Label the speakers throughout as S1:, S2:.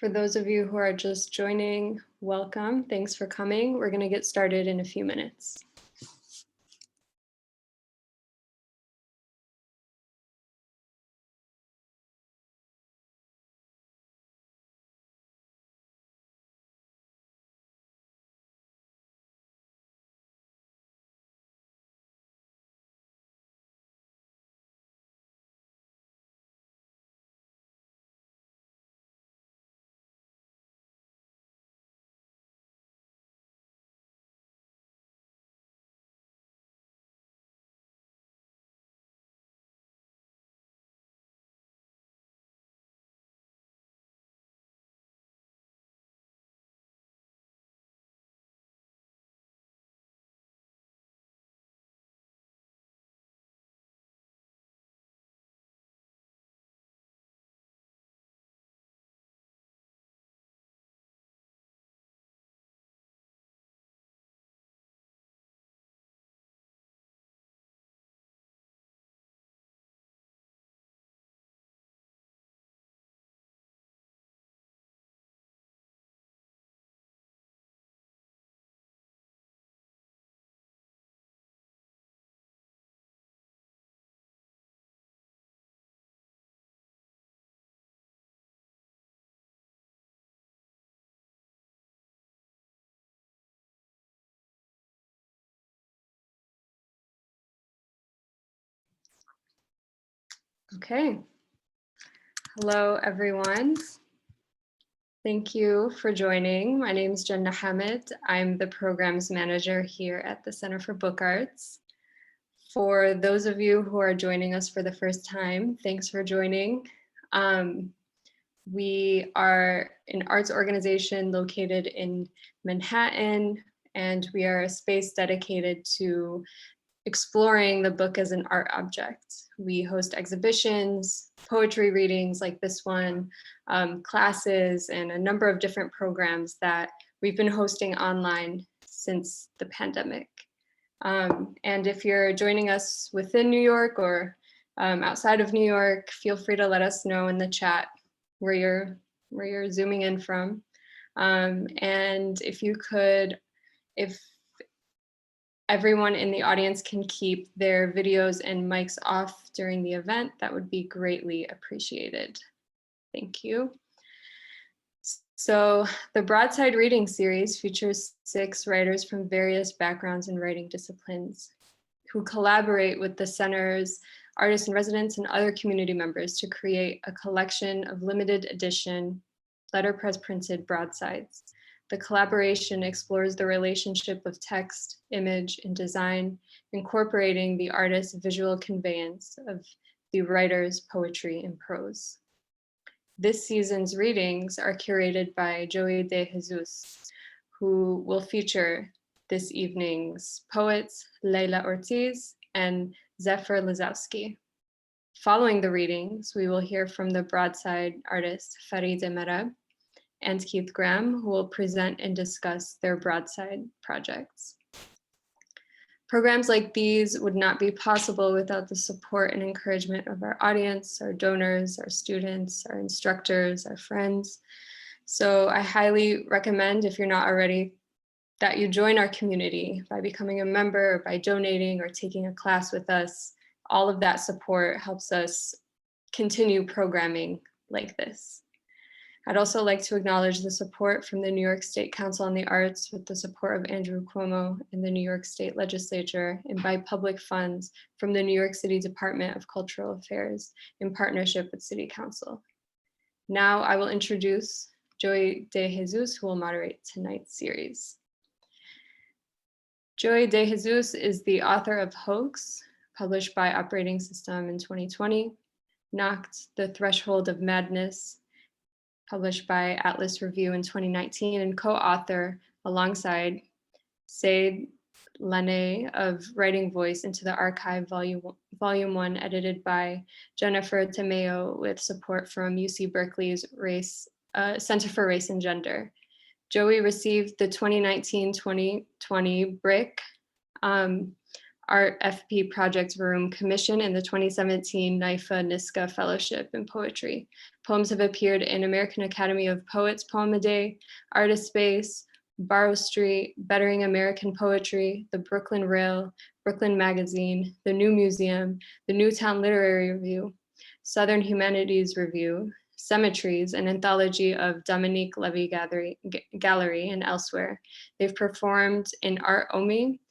S1: For those of you who are just joining, welcome. Thanks for coming. We're going to get started in a few minutes. Okay. Hello, everyone. Thank you for joining. My name is Jannah Hamid. I'm the programs manager here at the Center for Book Arts. For those of you who are joining us for the first time, thanks for joining. We are an arts organization located in Manhattan, and we are a space dedicated to exploring the book as an art object. We host exhibitions, poetry readings like this one, classes, and a number of different programs that we've been hosting online since the pandemic. And if you're joining us within New York or outside of New York, feel free to let us know in the chat where you're zooming in from. And if you could, if everyone in the audience can keep their videos and mics off during the event, that would be greatly appreciated. Thank you. So the Broadside reading series features 6 writers from various backgrounds and writing disciplines who collaborate with the center's artists in residence and other community members to create a collection of limited edition letterpress printed broadsides. The collaboration explores the relationship of text, image, and design, incorporating the artist's visual conveyance of the writer's poetry and prose. This season's readings are curated by Joey De Jesus, who will feature this evening's poets, Leila Ortiz and Zefyr Lisowski. Following the readings, we will hear from the Broadside artist Faride Mereb and Keith Graham, who will present and discuss their Broadside projects. Programs like these would not be possible without the support and encouragement of our audience, our donors, our students, our instructors, our friends. So I highly recommend, if you're not already, that you join our community by becoming a member, or by donating or taking a class with us. All of that support helps us continue programming like this. I'd also like to acknowledge the support from the New York State Council on the Arts with the support of Andrew Cuomo and the New York State Legislature, and by public funds from the New York City Department of Cultural Affairs in partnership with City Council. Now I will introduce Joey De Jesus, who will moderate tonight's series. Joey De Jesus is the author of Hoax, published by Operating System in 2020, Knocked, The Threshold of Madness, published by Atlas Review in 2019, and co-author alongside Sadest Lines of Writing Voice into the Archive, Volume 1, edited by Jennifer Tamayo with support from UC Berkeley's Center for Race and Gender. Joey received the 2019-2020 BRIC Art FP Project Room Commission in the 2017 NIFA NISCA Fellowship in Poetry. Poems have appeared in American Academy of Poets Poem a Day, Artist Space, Barrow Street, Bettering American Poetry, the Brooklyn Rail, Brooklyn Magazine, the New Museum, the Newtown Literary Review, Southern Humanities Review, Cemeteries, an anthology of Dominique Levy Gallery, and elsewhere. They've performed in Art Omi,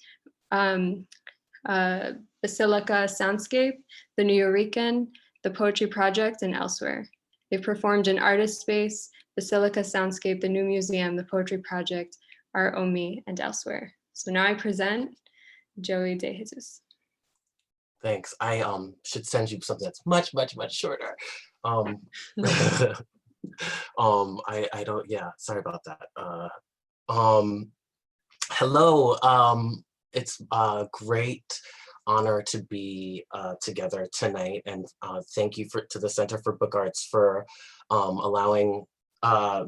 S1: Basilica Soundscape, the New Eurekan, the Poetry Project, and elsewhere. They've performed in Artist Space, Basilica Soundscape, the New Museum, the Poetry Project, Art Omi, and elsewhere. So now I present Joey De Jesus.
S2: Thanks. I should send you something that's much shorter. I don't, yeah, sorry about that. Hello, it's a great honor to be together tonight, and thank you to the Center for Book Arts for allowing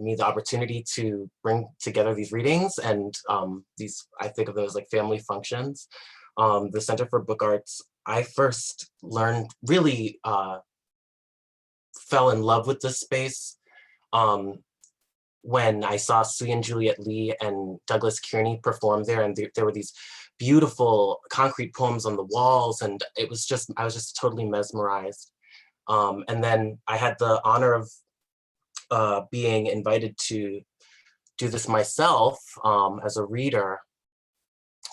S2: me the opportunity to bring together these readings and these, I think of them as like family functions. The Center for Book Arts, I first learned, really fell in love with this space when I saw Sui and Juliet Lee and Douglas Kearney perform there, and there were these beautiful concrete poems on the walls, and I was just totally mesmerized. And then I had the honor of being invited to do this myself as a reader.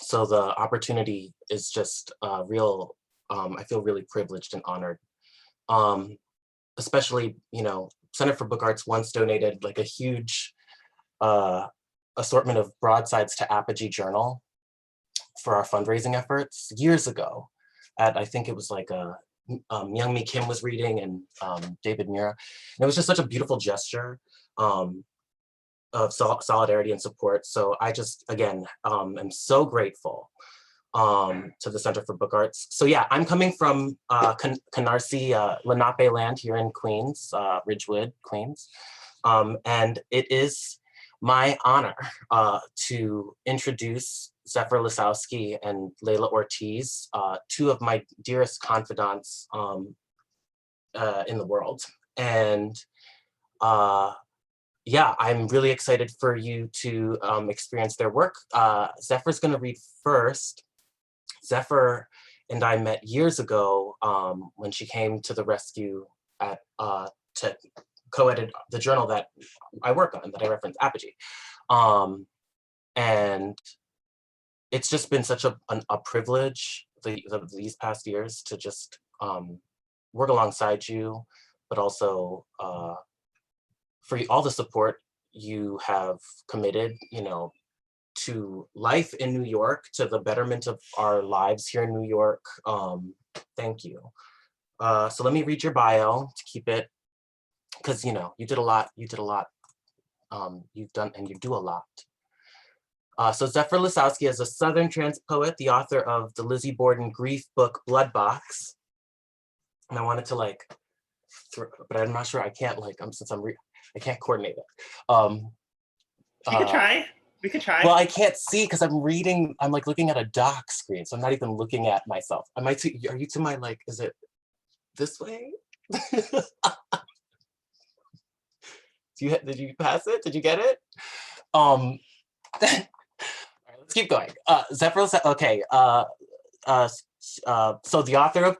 S2: So the opportunity is just real. I feel really privileged and honored. Especially, you know, Center for Book Arts once donated like a huge assortment of broadsides to Apogee Journal for our fundraising efforts years ago. I think it was like Young Mi Kim was reading and David Mira. And it was just such a beautiful gesture of solidarity and support. So I just, again, am so grateful to the Center for Book Arts. So yeah, I'm coming from Canarsie, Lenape land here in Queens, Ridgewood, Queens. And it is my honor to introduce Zefyr Lisowski and Leila Ortiz, two of my dearest confidants in the world. And yeah, I'm really excited for you to experience their work. Zefyr's gonna read first. Zefyr and I met years ago when she came to the rescue to co-edit the journal that I work on, that I reference, Apogee. And it's just been such a privilege these past years to just work alongside you, but also for all the support you have committed, you know, to life in New York, to the betterment of our lives here in New York. Thank you. So let me read your bio to keep it, because you know, you did a lot, you've done, and you do a lot. So Zefyr Lisowski is a Southern trans poet, the author of the Lizzie Borden grief book, Blood Box. And I wanted to like, but I'm not sure, I can't like, I can't coordinate it.
S3: You could try. We could try.
S2: Well, I can't see because I'm reading, I'm like looking at a doc screen, so I'm not even looking at myself. Are you to my like, is it this way? Did you pass it? Did you get it? All right, let's keep going. Zefyr, okay. So the author of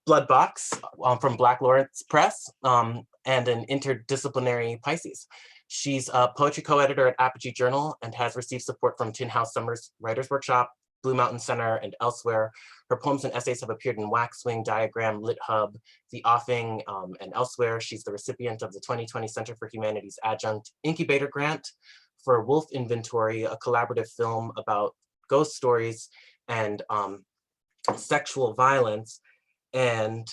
S2: Blood Box from Black Lawrence Press and an interdisciplinary Pisces. She's a poetry co-editor at Apogee Journal and has received support from Tin House Summers Writers Workshop, Blue Mountain Center, and elsewhere. Her poems and essays have appeared in Waxwing, Diagram, Lit Hub, The Offing, and elsewhere. She's the recipient of the 2020 Center for Humanities Adjunct Incubator Grant for Wolf Inventory, a collaborative film about ghost stories and sexual violence. And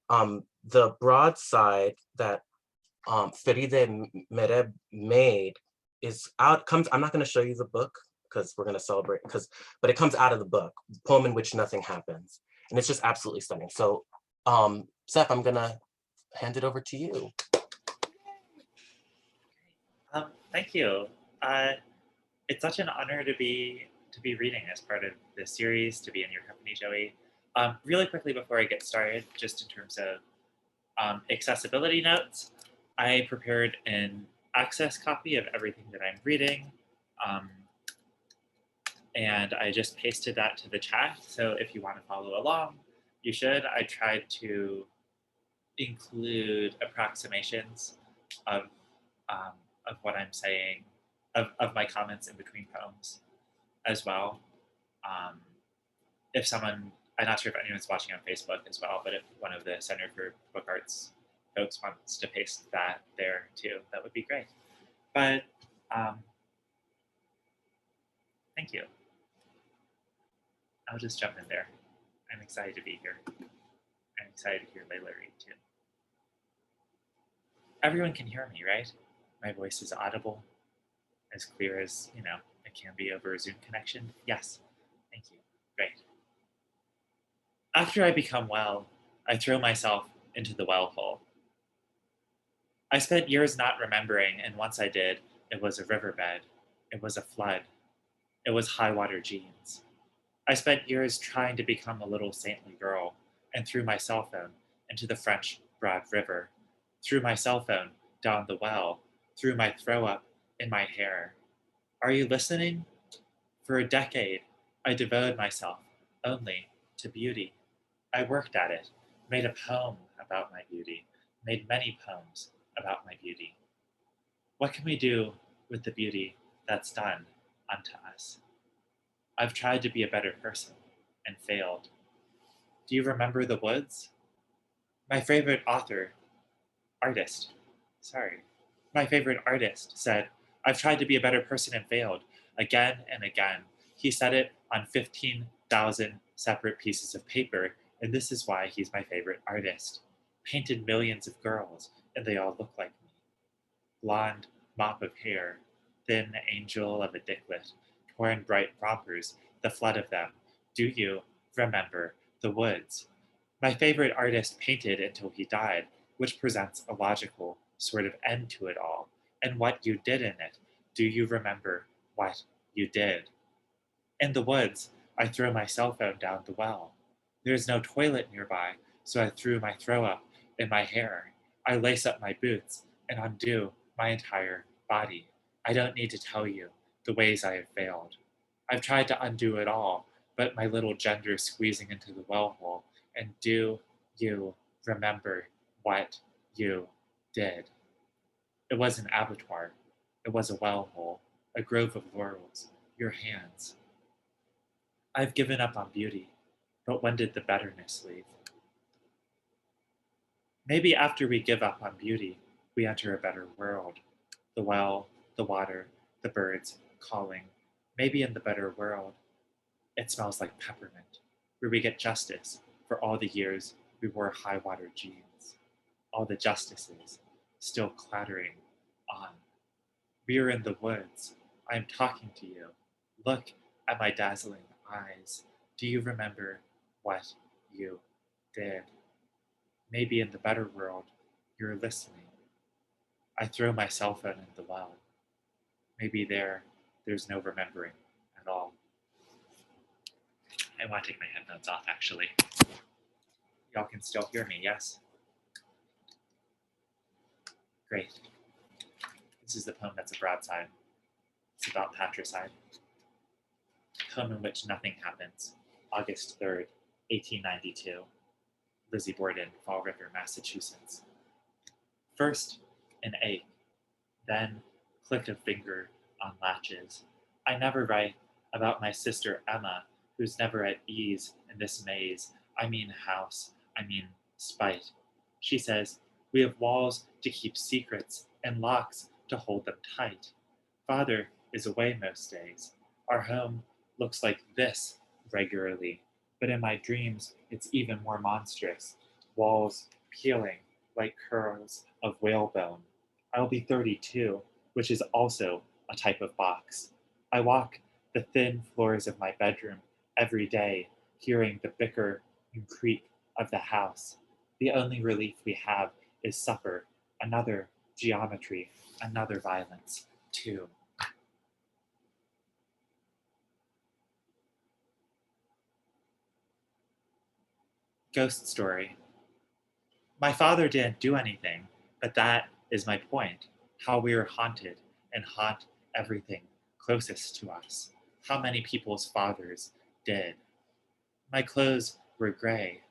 S2: the broadside that Faride Mereb made is out, I'm not going to show you the book because we're going to celebrate, but it comes out of the book, Poem in Which Nothing Happens. And it's just absolutely stunning. So Zeph, I'm going to hand it over to you.
S3: Thank you. It's such an honor to be to be reading as part of this series, to be in your company, Joey. Really quickly before I get started, just in terms of accessibility notes, I prepared an access copy of everything that I'm reading. And I just pasted that to the chat. So if you want to follow along, you should. I tried to include approximations of what I'm saying, of my comments in between poems as well. If someone, I'm not sure if anyone's watching on Facebook as well, but if one of the Center for Book Arts folks wants to paste that there too, that would be great. But thank you. I'll just jump in there. I'm excited to be here. I'm excited to hear Leila read too. Everyone can hear me, right? My voice is audible, as clear as, it can be over a Zoom connection. Yes, thank you, great. After I become well, I throw myself into the well hole. I spent years not remembering, and once I did, it was a riverbed. It was a flood. It was high water jeans. I spent years trying to become a little saintly girl, and threw my cell phone into the French Broad River, threw my cell phone down the well, threw my throw up in my hair. Are you listening? For a decade, I devoted myself only to beauty. I worked at it, made a poem about my beauty, made many poems about my beauty. What can we do with the beauty that's done unto us? I've tried to be a better person and failed. Do you remember the woods? My favorite artist said, I've tried to be a better person and failed again and again. He said it on 15,000 separate pieces of paper, and this is why he's my favorite artist. Painted millions of girls, and they all look like me. Blonde mop of hair, thin angel of a dicklet, torn bright rompers, the flood of them. Do you remember the woods? My favorite artist painted until he died, which presents a logical sort of end to it all. And what you did in it, do you remember what you did? In the woods, I throw my cell phone down the well. There's no toilet nearby, so I threw my throw up in my hair. I lace up my boots and undo my entire body. I don't need to tell you the ways I have failed. I've tried to undo it all, but my little gender squeezing into the well hole. And do you remember what you did? It was an abattoir. It was a well hole, a grove of laurels, your hands. I've given up on beauty, but when did the betterness leave? Maybe after we give up on beauty, we enter a better world. The well, the water, the birds calling. Maybe in the better world, it smells like peppermint, where we get justice for all the years we wore high water jeans. All the justices still clattering on. We are in the woods. I am talking to you. Look at my dazzling eyes. Do you remember what you did? Maybe in the better world, you're listening. I throw my cell phone in the well. Maybe there's no remembering at all. I want to take my headphones off, actually. Y'all can still hear me, yes? Great. This is the poem that's a broadside. It's about patricide. A poem in which nothing happens. August 3rd, 1892. Lizzie Borden, Fall River, Massachusetts. First, an ache, then click of finger on latches. I never write about my sister Emma, who's never at ease in this maze. I mean house, I mean spite. She says, we have walls to keep secrets and locks to hold them tight. Father is away most days. Our home looks like this regularly, but in my dreams, it's even more monstrous. Walls peeling like curls of whalebone. I'll be 32, which is also a type of box. I walk the thin floors of my bedroom every day, hearing the bicker and creak of the house. The only relief we have is supper, another geometry, another violence, too. Ghost story. My father didn't do anything, but that is my point. How we are haunted and haunt everything closest to us. How many people's fathers did. My clothes were gray.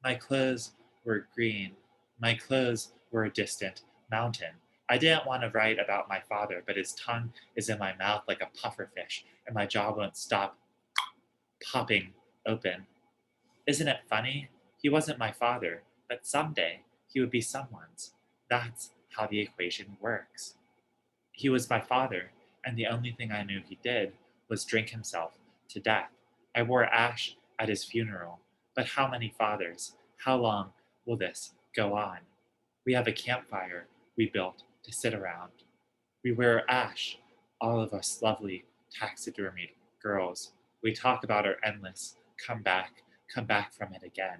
S3: My clothes were green. My clothes were a distant mountain. I didn't want to write about my father, but his tongue is in my mouth like a pufferfish, and my jaw won't stop popping open. Isn't it funny? He wasn't my father, but someday he would be someone's. That's how the equation works. He was my father, and the only thing I knew he did was drink himself to death. I wore ash at his funeral, but how many fathers? How long will this go on? We have a campfire we built to sit around. We wear ash, all of us lovely taxidermied girls. We talk about our endless come back from it again.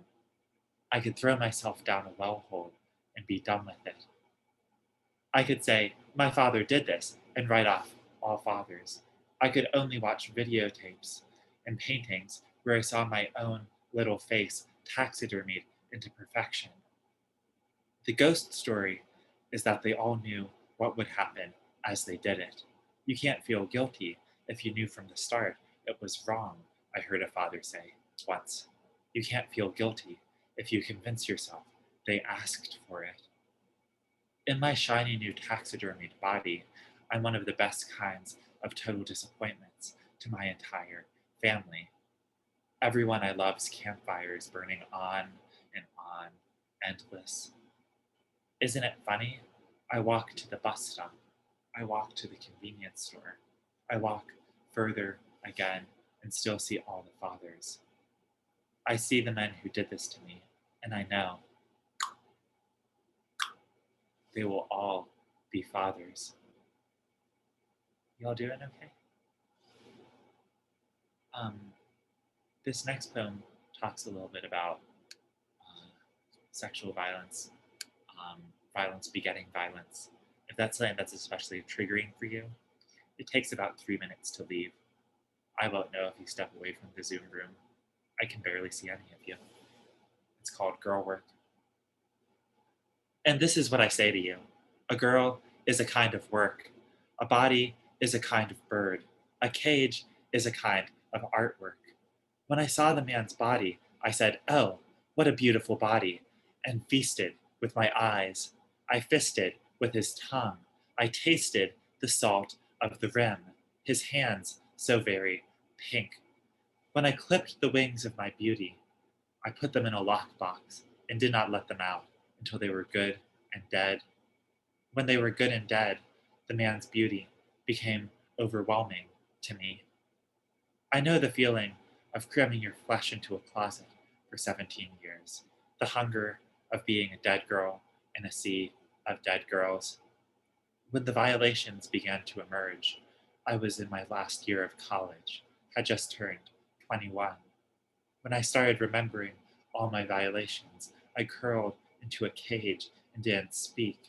S3: I could throw myself down a well hole and be done with it. I could say, my father did this, and write off all fathers. I could only watch videotapes and paintings where I saw my own little face taxidermied into perfection. The ghost story is that they all knew what would happen as they did it. You can't feel guilty if you knew from the start it was wrong, I heard a father say once. You can't feel guilty if you convince yourself they asked for it. In my shiny new taxidermied body, I'm one of the best kinds of total disappointments to my entire family. Everyone I love's campfires burning on, endless. Isn't it funny? I walk to the bus stop. I walk to the convenience store. I walk further again and still see all the fathers. I see the men who did this to me, and I know they will all be fathers. Y'all doing okay? This next poem talks a little bit about sexual violence, violence begetting violence. If that's something that's especially triggering for you, it takes about 3 minutes to leave. I won't know if you step away from the Zoom room. I can barely see any of you. It's called Girl Work. And this is what I say to you. A girl is a kind of work. A body is a kind of bird. A cage is a kind of artwork. When I saw the man's body, I said, oh, what a beautiful body, and feasted with my eyes. I fisted with his tongue. I tasted the salt of the rim, his hands so very pink. When I clipped the wings of my beauty, I put them in a lockbox and did not let them out until they were good and dead. When they were good and dead, the man's beauty became overwhelming to me. I know the feeling of cramming your flesh into a closet for 17 years, the hunger of being a dead girl in a sea of dead girls. When the violations began to emerge, I was in my last year of college, had just turned 21. When I started remembering all my violations, I curled into a cage and didn't speak.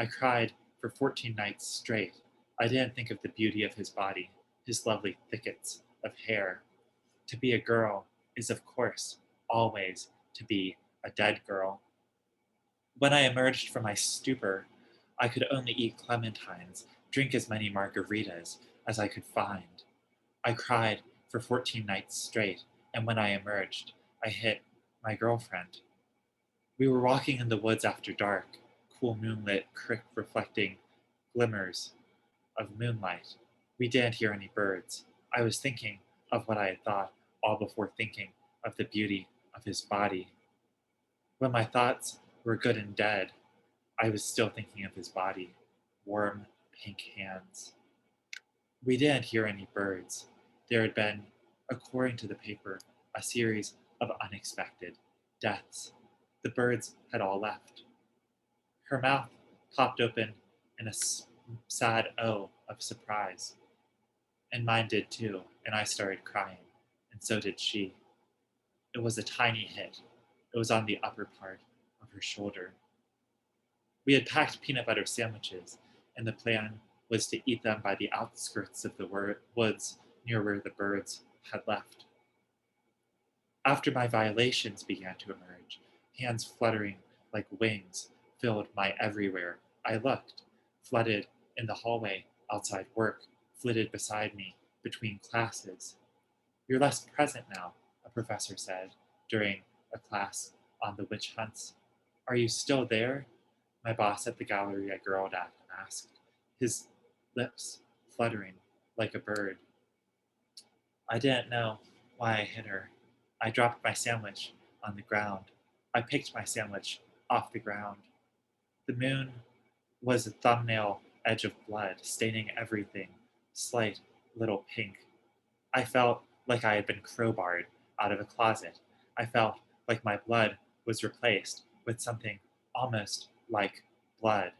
S3: I cried for 14 nights straight. I didn't think of the beauty of his body, his lovely thickets of hair. To be a girl is, of course, always to be a dead girl. When I emerged from my stupor, I could only eat clementines, drink as many margaritas as I could find. I cried for 14 nights straight, and when I emerged, I hit my girlfriend. We were walking in the woods after dark, cool moonlit creek reflecting glimmers of moonlight. We didn't hear any birds. I was thinking of what I had thought all before thinking of the beauty of his body. When my thoughts were good and dead, I was still thinking of his body, warm pink hands. We didn't hear any birds. There had been, according to the paper, a series of unexpected deaths. The birds had all left. Her mouth popped open in a sad O of surprise. And mine did too, and I started crying, and so did she. It was a tiny hit. It was on the upper part of her shoulder. We had packed peanut butter sandwiches, and the plan was to eat them by the outskirts of the woods near where the birds had left. After my violations began to emerge, hands fluttering like wings filled my everywhere. I looked, flooded in the hallway outside work, flitted beside me between classes. You're less present now, a professor said during a class on the witch hunts. Are you still there? My boss at the gallery I girled at asked, his lips fluttering like a bird. I didn't know why I hit her. I dropped my sandwich on the ground. I picked my sandwich off the ground. The moon was a thumbnail edge of blood, staining everything, slight little pink. I felt like I had been crowbarred out of a closet. I felt like my blood was replaced with something almost like blood.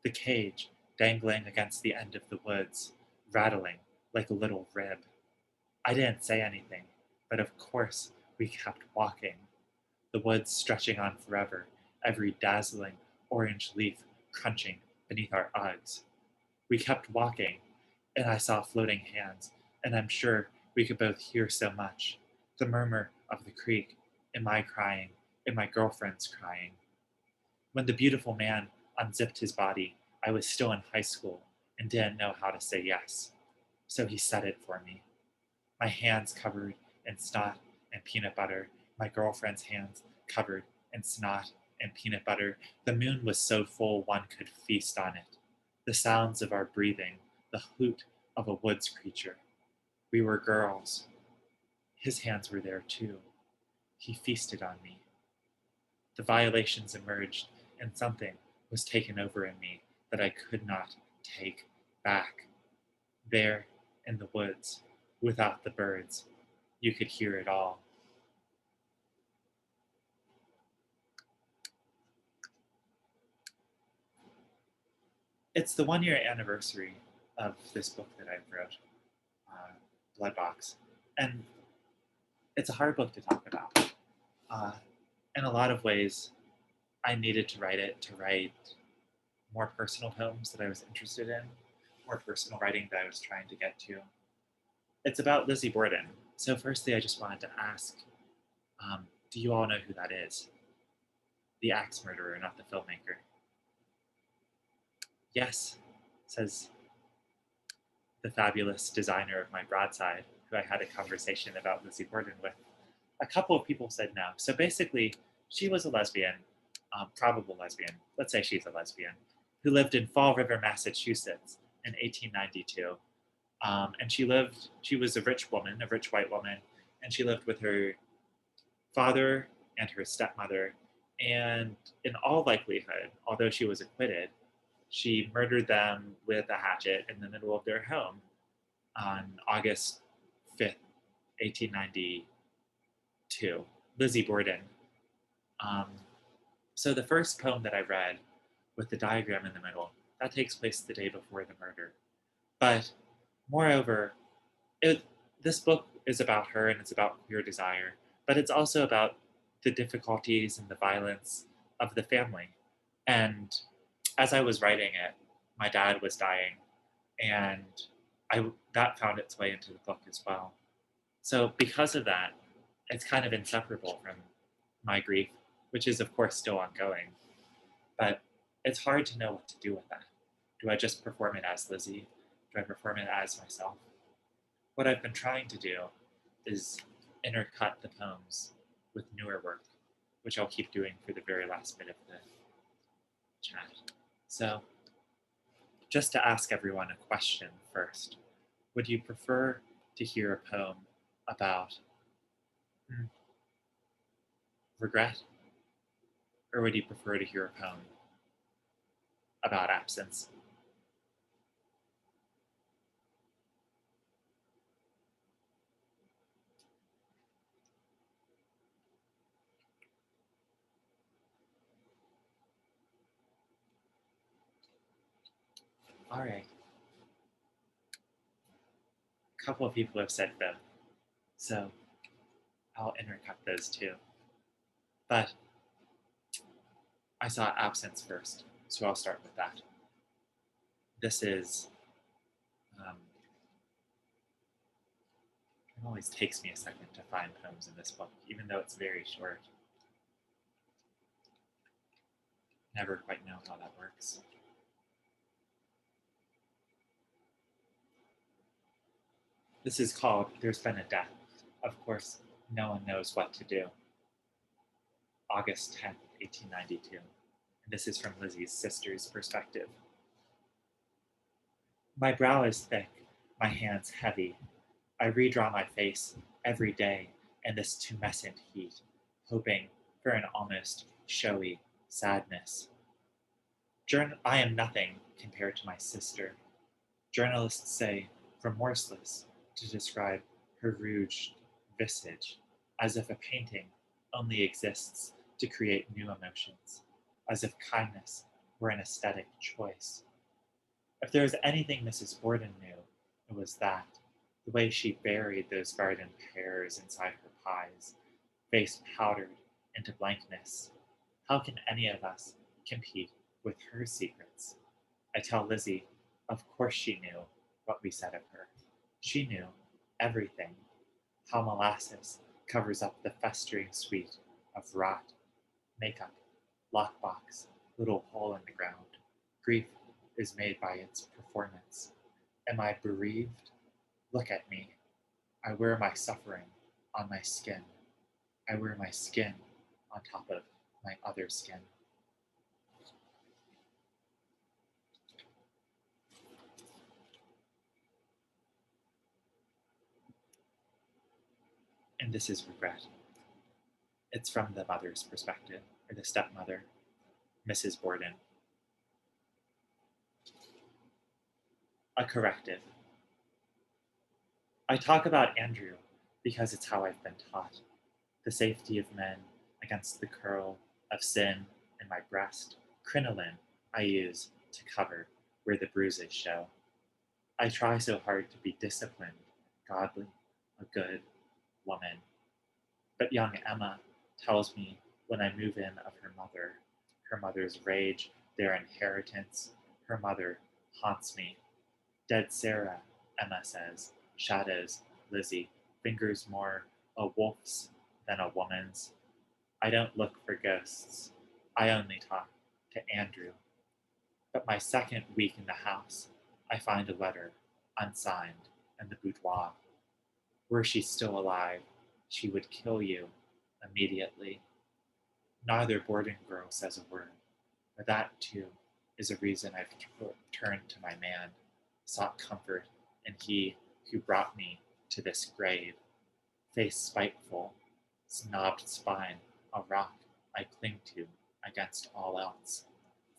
S3: The cage dangling against the end of the woods, rattling like a little rib. I didn't say anything, but of course we kept walking. The woods stretching on forever, every dazzling orange leaf crunching beneath our Uggs. We kept walking, and I saw floating hands, and I'm sure we could both hear so much. The murmur of the creek, and my crying, and my girlfriend's crying. When the beautiful man unzipped his body, I was still in high school and didn't know how to say yes. So he said it for me. My hands covered in snot and peanut butter, my girlfriend's hands covered in snot and peanut butter. The moon was so full one could feast on it. The sounds of our breathing, the hoot of a woods creature. We were girls. His hands were there too. He feasted on me. The violations emerged, and something was taken over in me that I could not take back. There in the woods, without the birds, you could hear it all. It's the 1 year anniversary of this book that I wrote, Blood Box, and it's a hard book to talk about. In a lot of ways, I needed to write it to write more personal poems that I was interested in, more personal writing that I was trying to get to. It's about Lizzie Borden. So firstly, I just wanted to ask, do you all know who that is? The axe murderer, not the filmmaker. Yes, says the fabulous designer of my Broadside, who I had a conversation about Lizzie Borden with. A couple of people said no. So basically, she was a lesbian, probable lesbian, let's say she's a lesbian, who lived in Fall River, Massachusetts in 1892. And she was a rich woman, a rich white woman, and she lived with her father and her stepmother. And in all likelihood, although she was acquitted, she murdered them with a hatchet in the middle of their home on August 5th, 1892. Lizzie Borden. So the first poem that I read with the diagram in the middle, that takes place the day before the murder. But moreover, this book is about her and it's about queer desire, but it's also about the difficulties and the violence of the family. And as I was writing it, my dad was dying, and that found its way into the book as well. So because of that, it's kind of inseparable from my grief, which is of course still ongoing. But it's hard to know what to do with that. Do I just perform it as Lizzie? Do I perform it as myself? What I've been trying to do is intercut the poems with newer work, which I'll keep doing for the very last bit of the chat. So just to ask everyone a question first, would you prefer to hear a poem about regret? Or would you prefer to hear a poem about absence? All right. A couple of people have said both, so I'll intercut those too. But I saw absence first, so I'll start with that. This is, always takes me a second to find poems in this book, even though it's very short. Never quite know how that works. This is called There's Been a Death. Of course, no one knows what to do. August 10th, 1892. And this is from Lizzie's sister's perspective. My brow is thick, my hands heavy. I redraw my face every day in this tumescent heat, hoping for an almost showy sadness. I am nothing compared to my sister. Journalists say remorseless to describe her rouged visage, as if a painting only exists to create new emotions, as if kindness were an aesthetic choice. If there was anything Mrs. Borden knew, it was that, the way she buried those garden pears inside her pies, face powdered into blankness. How can any of us compete with her secrets? I tell Lizzie, of course she knew what we said of her. She knew everything. How molasses covers up the festering sweet of rot, makeup, lockbox, little hole in the ground. Grief is made by its performance. Am I bereaved? Look at me. I wear my suffering on my skin. I wear my skin on top of my other skin. And this is regret. It's from the mother's perspective, or the stepmother, Mrs. Borden. A corrective. I talk about Andrew because it's how I've been taught. The safety of men against the curl of sin in my breast. Crinoline I use to cover where the bruises show. I try so hard to be disciplined, godly, a good woman. But young Emma tells me when I move in of her mother's rage, their inheritance, her mother haunts me. Dead Sarah, Emma says, shadows, Lizzie, fingers more a wolf's than a woman's. I don't look for ghosts. I only talk to Andrew. But my second week in the house, I find a letter, unsigned, in the boudoir. Were she still alive, she would kill you immediately. Neither boarding girl says a word, but that too is a reason I've turned to my man, sought comfort in he who brought me to this grave. Face spiteful, snobbed spine, a rock I cling to against all else.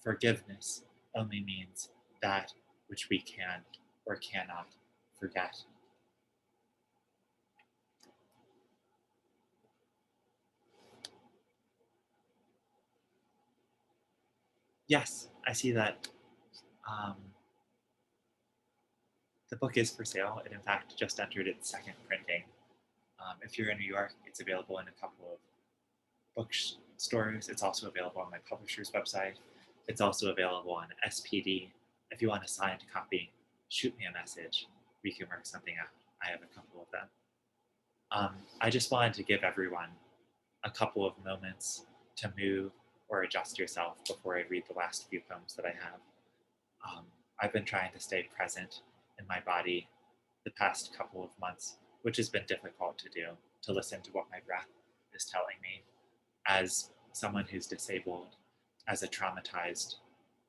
S3: Forgiveness only means that which we can or cannot forget. Yes, I see that the book is for sale. It in fact just entered its second printing. If you're in New York, it's available in a couple of bookstores. It's also available on my publisher's website. It's also available on SPD. If you want a signed copy, shoot me a message. We can work something out. I have a couple of them. I just wanted to give everyone a couple of moments to move or adjust yourself before I read the last few poems that I have. I've been trying to stay present in my body the past couple of months, which has been difficult to do, to listen to what my breath is telling me. As someone who's disabled, as a traumatized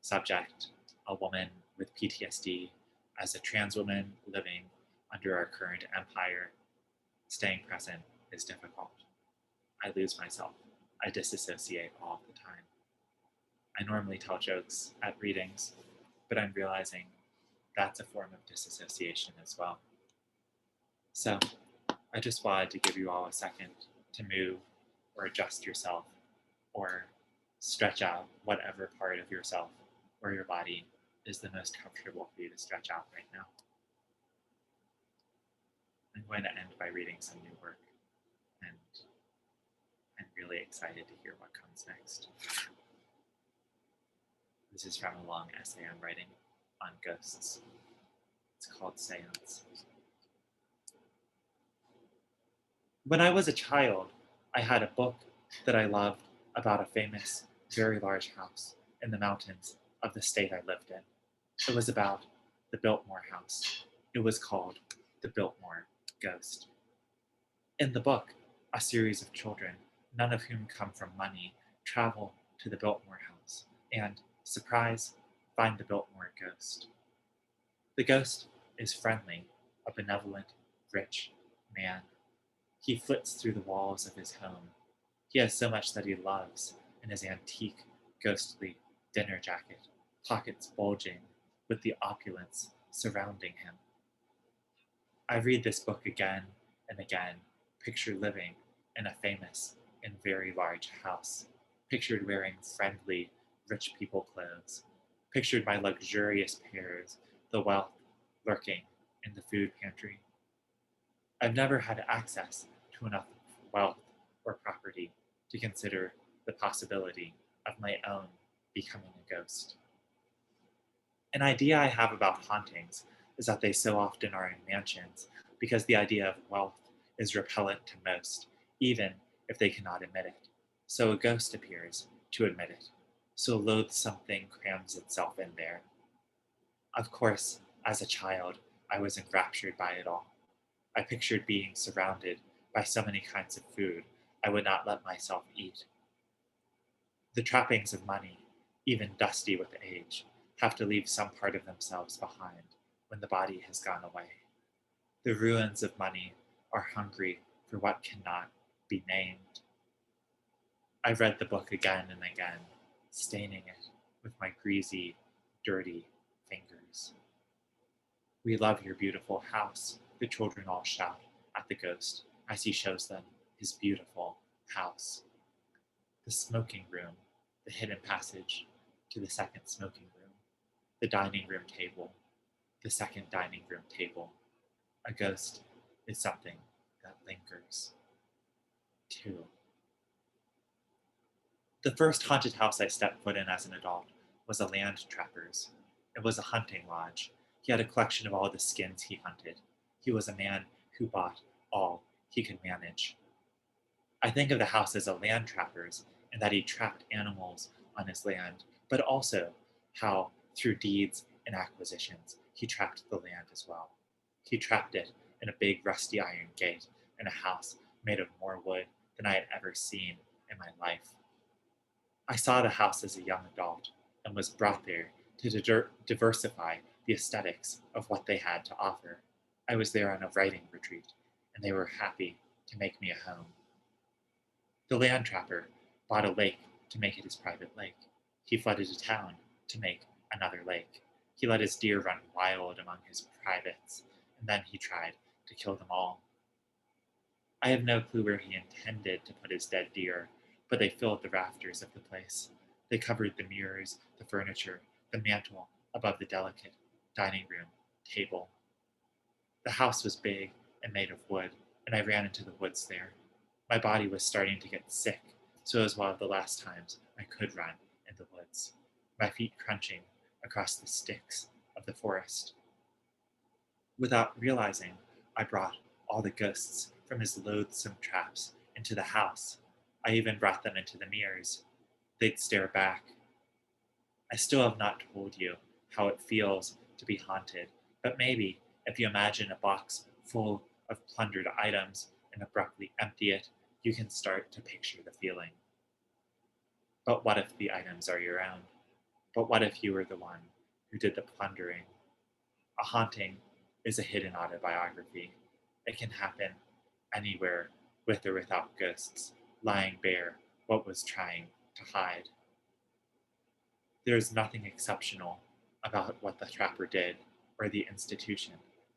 S3: subject, a woman with PTSD, as a trans woman living under our current empire, staying present is difficult. I lose myself. I disassociate all the time. I normally tell jokes at readings, but I'm realizing that's a form of disassociation as well. So I just wanted to give you all a second to move or adjust yourself or stretch out whatever part of yourself or your body is the most comfortable for you to stretch out right now. I'm going to end by reading some new work, and I'm really excited to hear what comes next. This is from a long essay I'm writing on ghosts. It's called Seance. When I was a child, I had a book that I loved about a famous, very large house in the mountains of the state I lived in. It was about the Biltmore house. It was called The Biltmore Ghost. In the book, a series of children, none of whom come from money, travel to the Biltmore house and, surprise, find the Biltmore ghost. The ghost is friendly, a benevolent, rich man. He flits through the walls of his home. He has so much that he loves in his antique, ghostly dinner jacket, pockets bulging with the opulence surrounding him. I read this book again and again, picture living in a famous and very large house, pictured wearing friendly, rich people clothes, pictured my luxurious peers, the wealth lurking in the food pantry. I've never had access to enough wealth or property to consider the possibility of my own becoming a ghost. An idea I have about hauntings is that they so often are in mansions because the idea of wealth is repellent to most, even if they cannot admit it. So a ghost appears to admit it. So a loathsome thing crams itself in there. Of course, as a child, I was enraptured by it all. I pictured being surrounded by so many kinds of food I would not let myself eat. The trappings of money, even dusty with age, have to leave some part of themselves behind when the body has gone away. The ruins of money are hungry for what cannot be named. I read the book again and again, staining it with my greasy, dirty fingers. "We love your beautiful house," the children all shout at the ghost as he shows them his beautiful house. The smoking room, the hidden passage to the second smoking room, the dining room table, the second dining room table. A ghost is something that lingers. 2. The first haunted house I stepped foot in as an adult was a land trapper's. It was a hunting lodge. He had a collection of all the skins he hunted. He was a man who bought all he could manage. I think of the house as a land trapper's and that he trapped animals on his land, but also how, through deeds and acquisitions, he trapped the land as well. He trapped it in a big rusty iron gate in a house made of more wood than I had ever seen in my life. I saw the house as a young adult and was brought there to diversify the aesthetics of what they had to offer. I was there on a writing retreat, and they were happy to make me a home. The land trapper bought a lake to make it his private lake. He flooded a town to make another lake. He let his deer run wild among his privates, and then he tried to kill them all. I have no clue where he intended to put his dead deer, but they filled the rafters of the place. They covered the mirrors, the furniture, the mantel above the delicate dining room table. The house was big and made of wood, and I ran into the woods there. My body was starting to get sick, so it was one of the last times I could run in the woods, my feet crunching across the sticks of the forest. Without realizing, I brought all the ghosts from his loathsome traps into the house. I even brought them into the mirrors. They'd stare back. I still have not told you how it feels to be haunted, but maybe if you imagine a box full of plundered items and abruptly empty it, you can start to picture the feeling. But what if the items are your own? But what if you were the one who did the plundering? A haunting is a hidden autobiography. It can happen anywhere, with or without ghosts, lying bare what was trying to hide. There is nothing exceptional about what the trapper did or the institution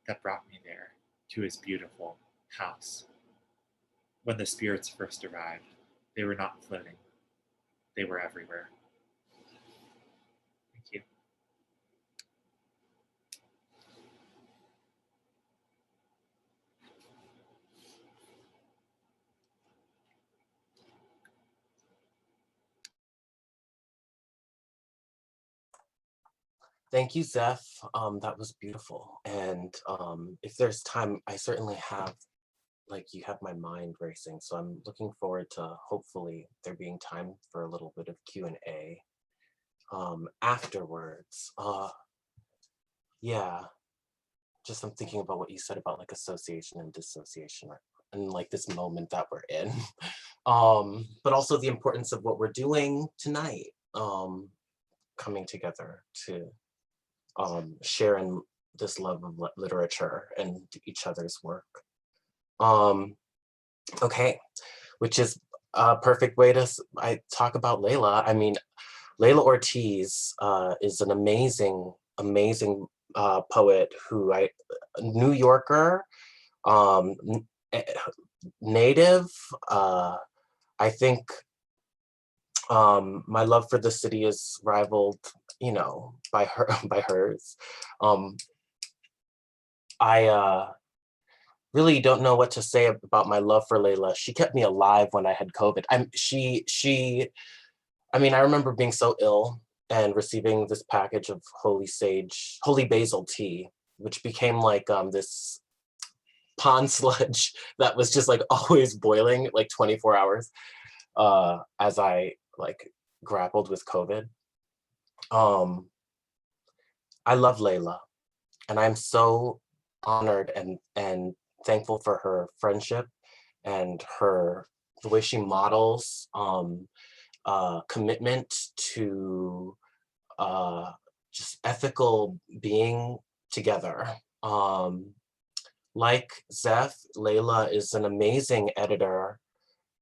S3: that brought me there to his beautiful house. When the spirits first arrived, they were not floating. They were everywhere. Thank you.
S2: Thank you, Zeph. That was beautiful. And if there's time, I certainly have like you have my mind racing. So I'm looking forward to hopefully there being time for a little bit of Q&A afterwards. Yeah, just I'm thinking about what you said about like association and dissociation and like this moment that we're in. But also the importance of what we're doing tonight, coming together to share in this love of literature and each other's work. Okay, which is a perfect way to talk about Leila. I mean, Leila Ortiz is an amazing poet who New Yorker, native. I think my love for the city is rivaled, you know, by hers. I really don't know what to say about my love for Leila. She kept me alive when I had COVID. I mean, I remember being so ill and receiving this package of holy basil tea, which became like this pond sludge that was just like always boiling like 24 hours as I like grappled with COVID. I love Leila, and I'm so honored and thankful for her friendship and the way she models commitment to just ethical being together. Like Zeph, Leila is an amazing editor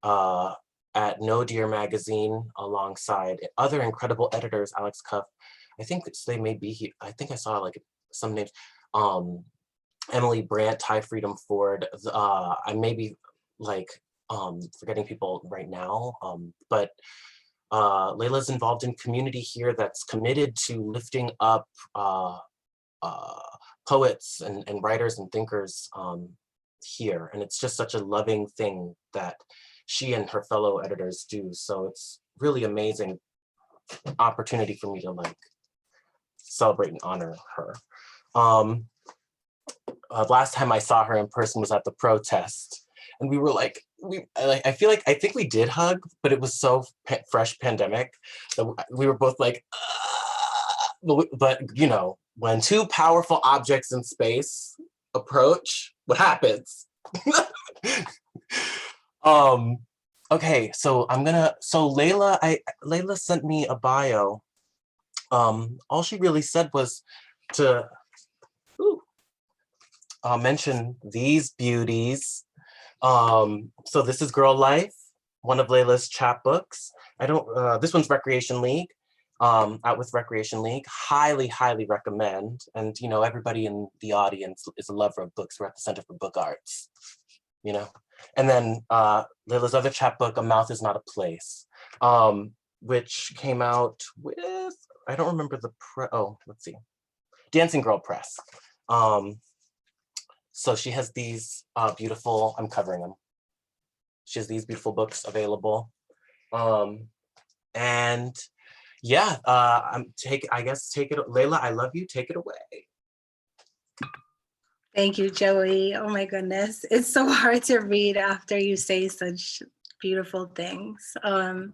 S2: at No Dear magazine alongside other incredible editors, Alex Cuff. I think they may be here. I think I saw like some names. Emily Brandt, Ty Freedom Ford. I may be like forgetting people right now, but Leila's involved in community here that's committed to lifting up poets and writers and thinkers here. And it's just such a loving thing that she and her fellow editors do. So it's really amazing opportunity for me to like celebrate and honor her. Last time I saw her in person was at the protest, and we were like, I think we did hug, but it was so fresh pandemic that we were both like, but you know, when two powerful objects in space approach, what happens? Okay, so Leila sent me a bio. All she really said was to mention these beauties. So this is Girl Life, one of Leila's chapbooks. This one's Recreation League, out with Recreation League. Highly, highly recommend. And you know, everybody in the audience is a lover of books. We're at the Center for Book Arts, you know. And then Leila's other chapbook, A Mouth Is Not a Place, which came out with, I don't remember let's see, Dancing Girl Press. So she has these beautiful, I'm covering them. She has these beautiful books available. And yeah, take it, Leila, I love you, take it away.
S4: Thank you, Joey. Oh my goodness. It's so hard to read after you say such beautiful things. I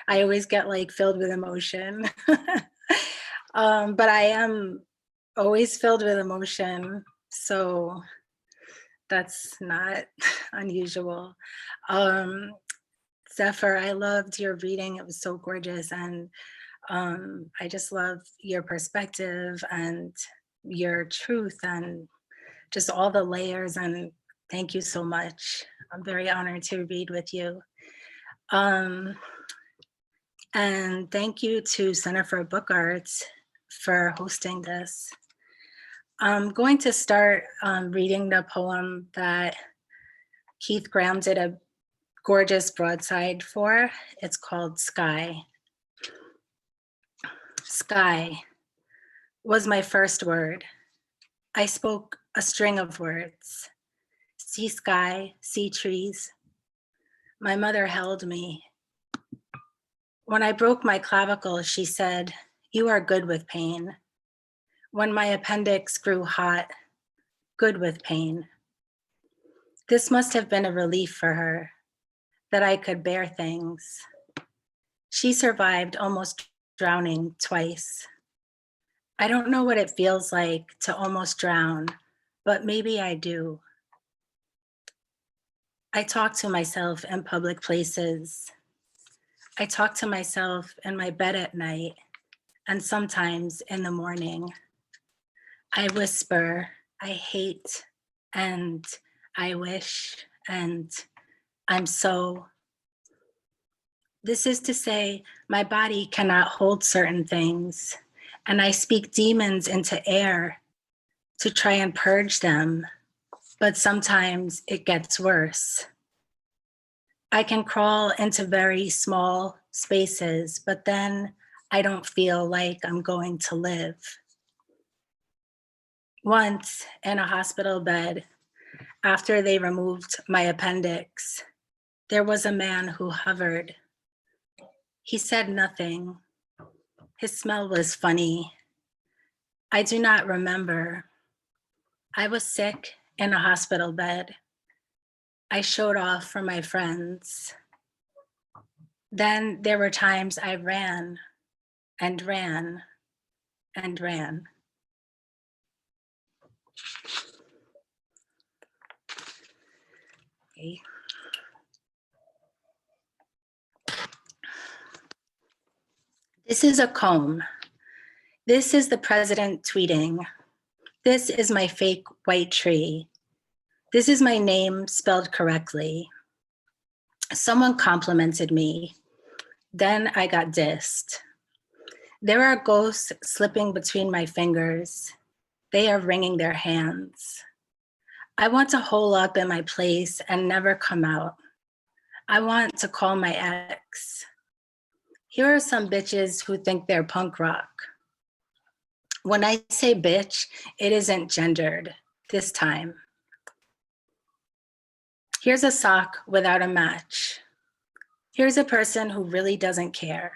S4: always get like filled with emotion. But I am always filled with emotion. So that's not unusual. Zephyr, I loved your reading. It was so gorgeous. And I just love your perspective and your truth and just all the layers. And thank you so much. I'm very honored to read with you. And thank you to Center for Book Arts for hosting this. I'm going to start reading the poem that Keith Graham did a gorgeous broadside for. It's called Sky. Sky was my first word. I spoke a string of words. See sky, see trees. My mother held me. When I broke my clavicle, she said, "You are good with pain." When my appendix grew hot, good with pain. This must have been a relief for her, that I could bear things. She survived almost drowning twice. I don't know what it feels like to almost drown, but maybe I do. I talk to myself in public places. I talk to myself in my bed at night, and sometimes in the morning. I whisper, I hate, and I wish, and I'm so. This is to say, my body cannot hold certain things, and I speak demons into air to try and purge them, but sometimes it gets worse. I can crawl into very small spaces, but then I don't feel like I'm going to live. Once in a hospital bed, after they removed my appendix, there was a man who hovered. He said nothing. His smell was funny. I do not remember. I was sick in a hospital bed. I showed off for my friends. Then there were times I ran and ran and ran. Okay. This is a comb. This is the president tweeting. This is my fake white tree. This is my name spelled correctly. Someone complimented me. Then I got dissed. There are ghosts slipping between my fingers. They are wringing their hands. I want to hole up in my place and never come out. I want to call my ex. Here are some bitches who think they're punk rock. When I say bitch, it isn't gendered this time. Here's a sock without a match. Here's a person who really doesn't care.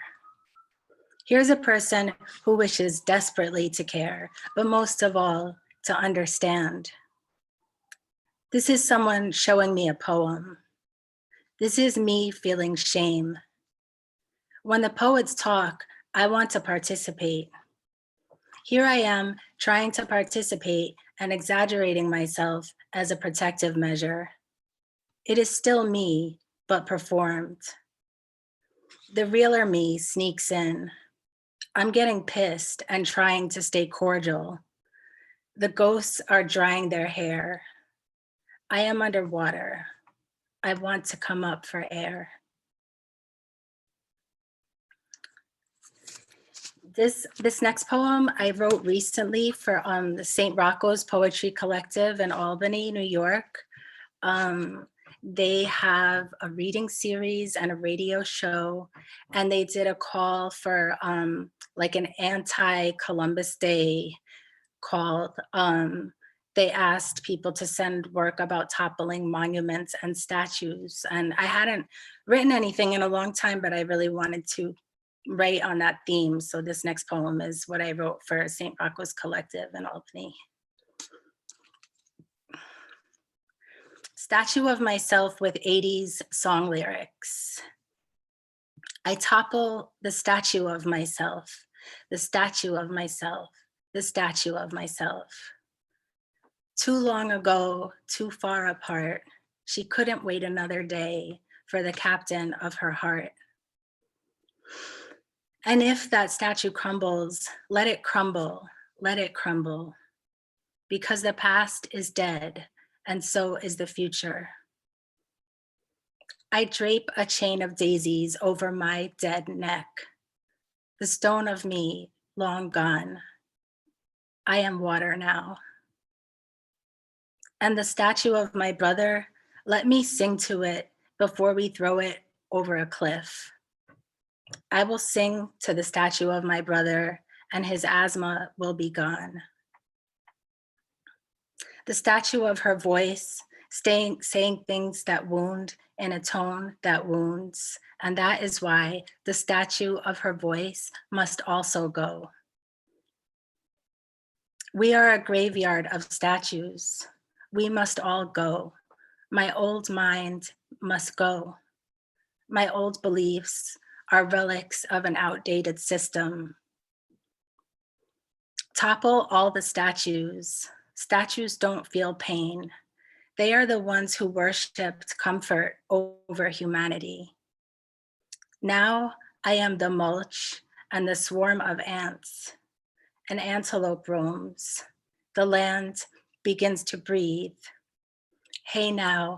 S4: Here's a person who wishes desperately to care, but most of all, to understand. This is someone showing me a poem. This is me feeling shame. When the poets talk, I want to participate. Here I am trying to participate and exaggerating myself as a protective measure. It is still me, but performed. The realer me sneaks in. I'm getting pissed and trying to stay cordial. The ghosts are drying their hair. I am underwater. I want to come up for air. This next poem I wrote recently for the St. Rocco's Poetry Collective in Albany, New York. They have a reading series and a radio show, and they did a call for like an anti-Columbus Day call. They asked people to send work about toppling monuments and statues. And I hadn't written anything in a long time, but I really wanted to write on that theme. So this next poem is what I wrote for St. Rocco's Collective in Albany. Statue of myself with 80s song lyrics. I topple the statue of myself, the statue of myself, the statue of myself. Too long ago, too far apart, she couldn't wait another day for the captain of her heart. And if that statue crumbles, let it crumble, because the past is dead and so is the future. I drape a chain of daisies over my dead neck, the stone of me long gone. I am water now. And the statue of my brother, let me sing to it before we throw it over a cliff. I will sing to the statue of my brother and his asthma will be gone. The statue of her voice, saying things that wound in a tone that wounds, and that is why the statue of her voice must also go. We are a graveyard of statues. We must all go. My old mind must go. My old beliefs are relics of an outdated system. Topple all the statues. Statues don't feel pain. They are the ones who worshiped comfort over humanity. Now I am the mulch and the swarm of ants. An antelope roams. The land begins to breathe. Hey now,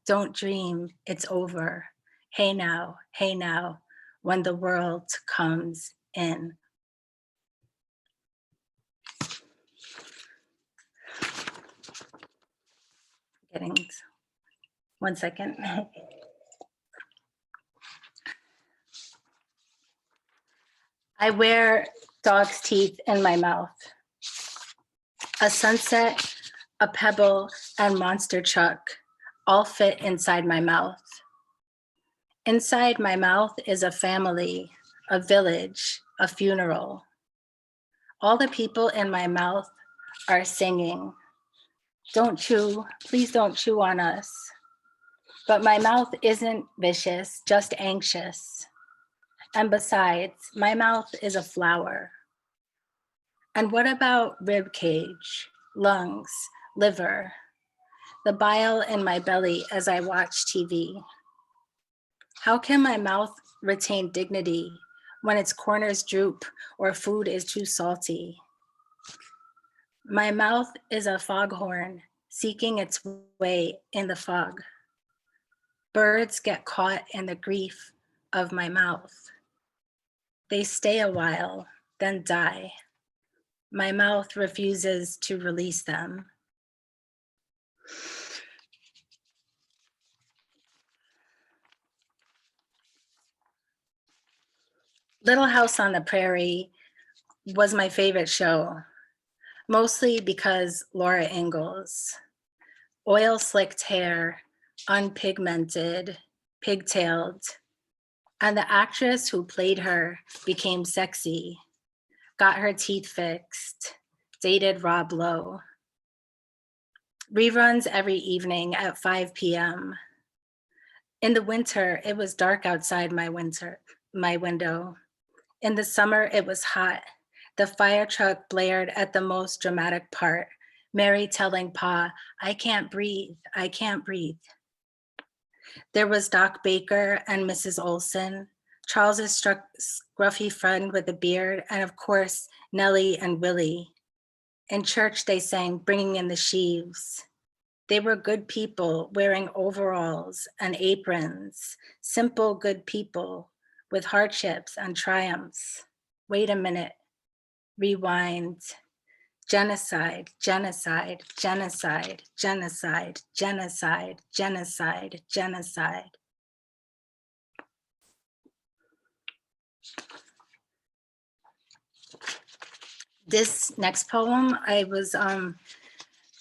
S4: don't dream, it's over. Hey now, when the world comes in. One second. I wear dog's teeth in my mouth. A sunset, a pebble, and monster chuck all fit inside my mouth. Inside my mouth is a family, a village, a funeral. All the people in my mouth are singing. Don't chew, please don't chew on us. But my mouth isn't vicious, just anxious. And besides, my mouth is a flower. And what about rib cage, lungs, liver, the bile in my belly as I watch TV? How can my mouth retain dignity when its corners droop or food is too salty? My mouth is a foghorn seeking its way in the fog. Birds get caught in the grief of my mouth. They stay a while, then die. My mouth refuses to release them. Little House on the Prairie was my favorite show, mostly because Laura Ingalls. Oil slicked hair, unpigmented, pigtailed, and the actress who played her became sexy, got her teeth fixed, dated Rob Lowe. Reruns every evening at 5 p.m. In the winter, it was dark outside my window. In the summer, it was hot. The fire truck blared at the most dramatic part, Mary telling Pa, I can't breathe, I can't breathe. There was Doc Baker and Mrs. Olson, Charles's scruffy friend with a beard, and of course, Nellie and Willie. In church, they sang Bringing in the Sheaves. They were good people wearing overalls and aprons, simple good people with hardships and triumphs. Wait a minute, rewind. Genocide, genocide, genocide, genocide, genocide, genocide, genocide. This next poem, I was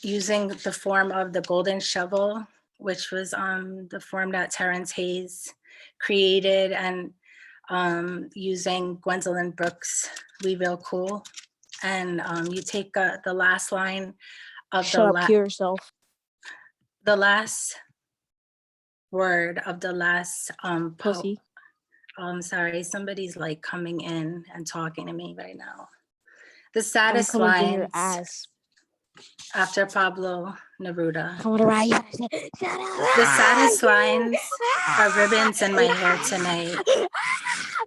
S4: using the form of the golden shovel, which was the form that Terrence Hayes created, and using Gwendolyn Brooks' We Real Cool. And you take the last line of the last word of the last
S5: Pussy.
S4: I'm sorry, somebody's like coming in and talking to me right now. The saddest lines
S5: your ass.
S4: after Pablo Neruda.
S5: Coming to ride.
S4: The saddest lines are ribbons in my hair tonight.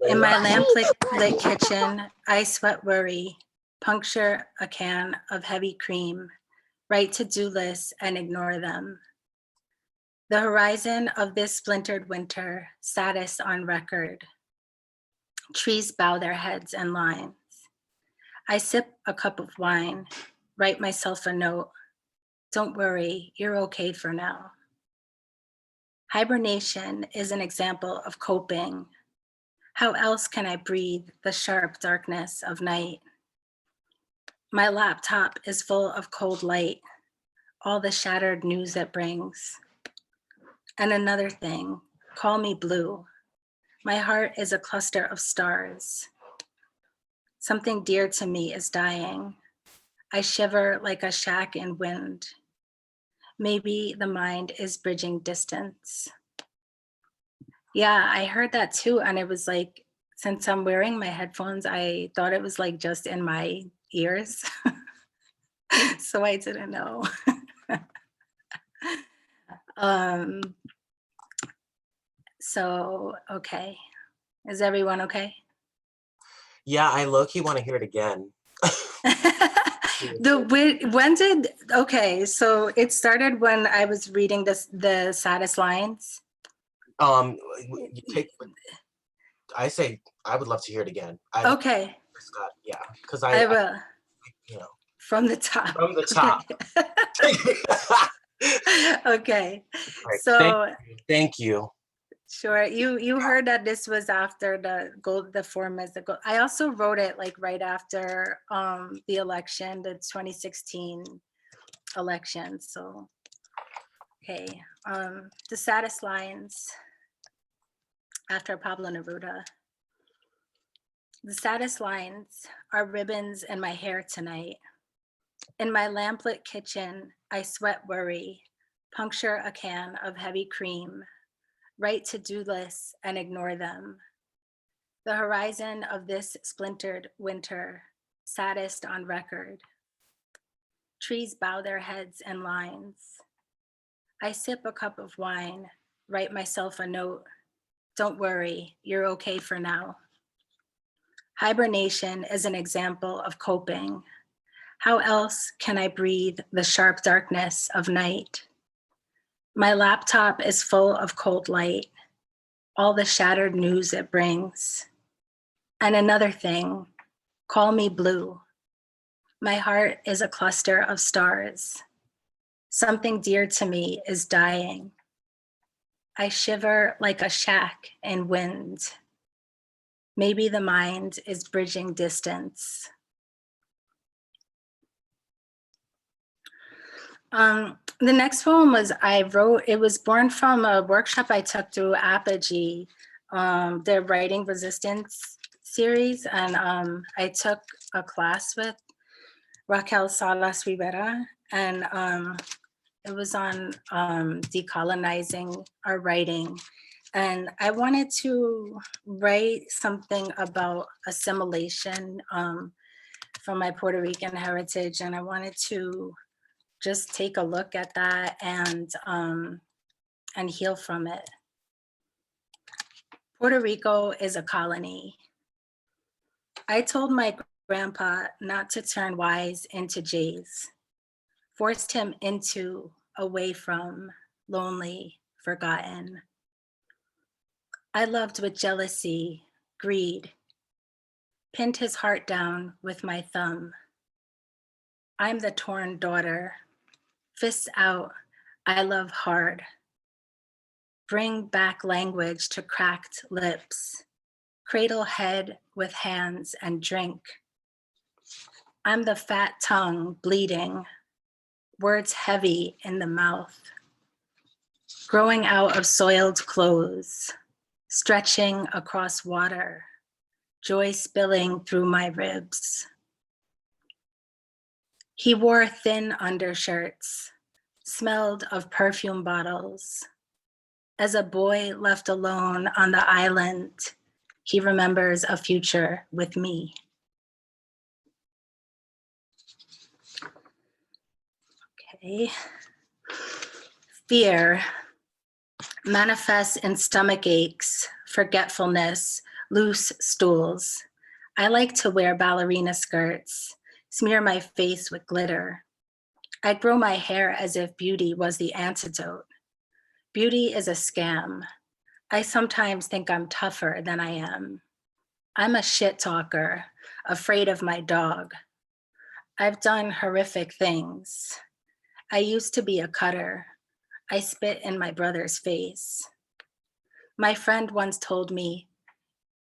S4: In my lamp-lit kitchen, I sweat worry, puncture a can of heavy cream, write to-do lists and ignore them. The horizon of this splintered winter, saddest on record. Trees bow their heads in lines. I sip a cup of wine, write myself a note. Don't worry, you're okay for now. Hibernation is an example of coping. How else can I breathe the sharp darkness of night? My laptop is full of cold light, all the shattered news it brings. And another thing, call me blue. My heart is a cluster of stars. Something dear to me is dying. I shiver like a shack in wind. Maybe the mind is bridging distance. Yeah, I heard that too. And it was like, since I'm wearing my headphones, I thought it was like just in my ears. So I didn't know. So, okay. Is everyone okay?
S2: Yeah, I low-key want to hear it again.
S4: Okay, so it started when I was reading the Sadest Lines.
S2: You take, I say I would love to hear it again.
S4: Okay,
S2: Yeah, because
S4: I will.
S2: you know,
S4: From the top.
S2: from the top.
S4: Okay,
S2: Right,
S4: so
S2: thank you.
S4: sure. You heard that this was after the form as the gold. I also wrote it like right after the election, the 2016 election. So okay, the Sadest Lines after Pablo Neruda. The saddest lines are ribbons in my hair tonight. In my lamplit kitchen, I sweat worry, puncture a can of heavy cream, write to-do lists and ignore them. The horizon of this splintered winter, saddest on record. Trees bow their heads in lines. I sip a cup of wine, write myself a note. Don't worry, you're okay for now. Hibernation is an example of coping. How else can I breathe the sharp darkness of night? My laptop is full of cold light, all the shattered news it brings. And another thing, call me blue. My heart is a cluster of stars. Something dear to me is dying. I shiver like a shack in wind. Maybe the mind is bridging distance. The next poem it was born from a workshop I took through Apogee, their writing resistance series. And I took a class with Raquel Salas Rivera, and it was on decolonizing our writing. And I wanted to write something about assimilation from my Puerto Rican heritage. And I wanted to just take a look at that and heal from it. Puerto Rico is a colony. I told my grandpa not to turn wise into jays, forced him into, away from, lonely, forgotten. I loved with jealousy, greed, pinned his heart down with my thumb. I'm the torn daughter, fists out, I love hard. Bring back language to cracked lips, cradle head with hands and drink. I'm the fat tongue bleeding, words heavy in the mouth, growing out of soiled clothes, stretching across water, joy spilling through my ribs. He wore thin undershirts, smelled of perfume bottles. As a boy left alone on the island, he remembers a future with me. Okay. Fear manifests in stomach aches, forgetfulness, loose stools. I like to wear ballerina skirts, smear my face with glitter. I grow my hair as if beauty was the antidote. Beauty is a scam. I sometimes think I'm tougher than I am. I'm a shit talker, afraid of my dog. I've done horrific things. I used to be a cutter. I spit in my brother's face. My friend once told me,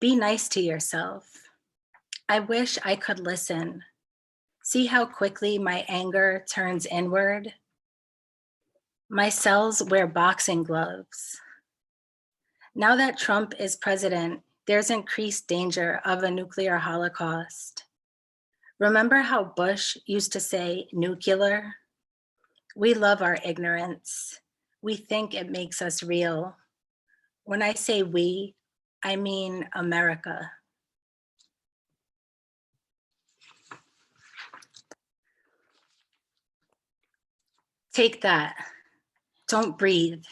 S4: be nice to yourself. I wish I could listen. See how quickly my anger turns inward? My cells wear boxing gloves. Now that Trump is president, there's increased danger of a nuclear holocaust. Remember how Bush used to say nuclear? We love our ignorance. We think it makes us real. When I say we, I mean America. Take that. Don't breathe.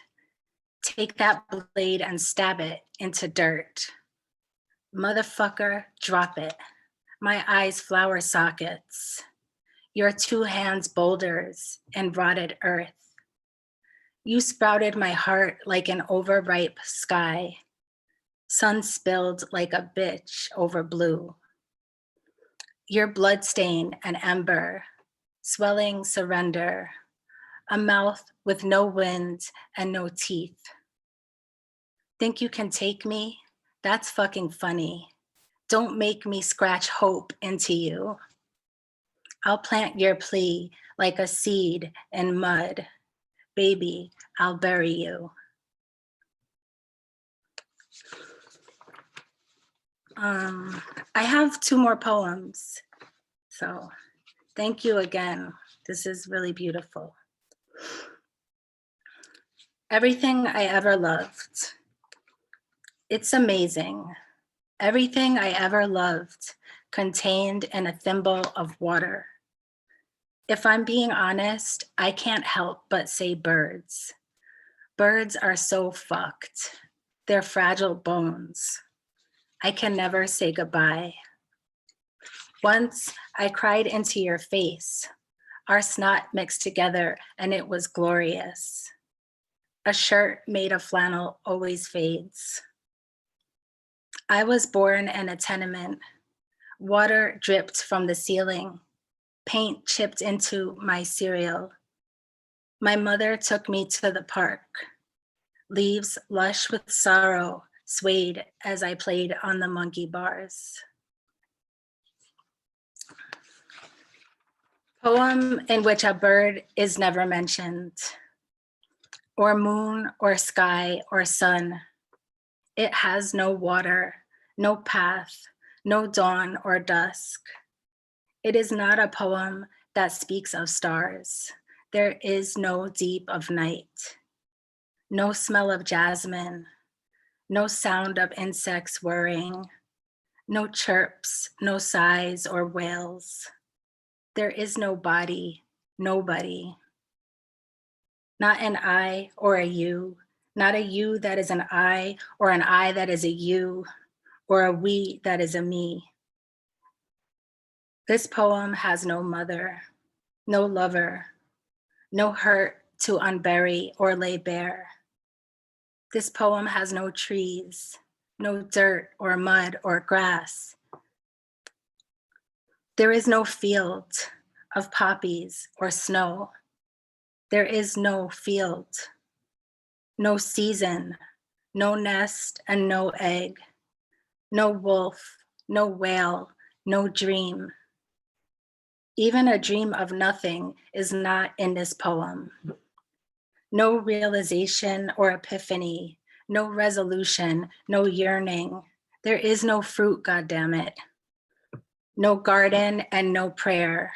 S4: Take that blade and stab it into dirt. Motherfucker, drop it. My eyes flower sockets. Your two hands boulders and rotted earth. You sprouted my heart like an overripe sky. Sun spilled like a bitch over blue. Your bloodstain an ember, swelling surrender. A mouth with no wind and no teeth. Think you can take me? That's fucking funny. Don't make me scratch hope into you. I'll plant your plea like a seed in mud. Baby, I'll bury you. I have 2 more poems. So thank you again. This is really beautiful. Everything I ever loved. It's amazing. Everything I ever loved contained in a thimble of water. If I'm being honest, I can't help but say birds. Birds are so fucked. They're fragile bones. I can never say goodbye. Once I cried into your face. Our snot mixed together and it was glorious. A shirt made of flannel always fades. I was born in a tenement. Water dripped from the ceiling. Paint chipped into my cereal. My mother took me to the park. Leaves lush with sorrow swayed as I played on the monkey bars. Poem in which a bird is never mentioned, or moon or sky or sun. It has no water, no path, no dawn or dusk. It is not a poem that speaks of stars. There is no deep of night, no smell of jasmine, no sound of insects whirring, no chirps, no sighs or wails. There is no body, nobody. Not an I or a you, not a you that is an I or an I that is a you, or a we that is a me. This poem has no mother, no lover, no hurt to unbury or lay bare. This poem has no trees, no dirt or mud or grass. There is no field of poppies or snow. There is no field, no season, no nest and no egg, no wolf, no whale, no dream. Even a dream of nothing is not in this poem. No realization or epiphany, no resolution, no yearning. There is no fruit, goddammit. No garden and no prayer.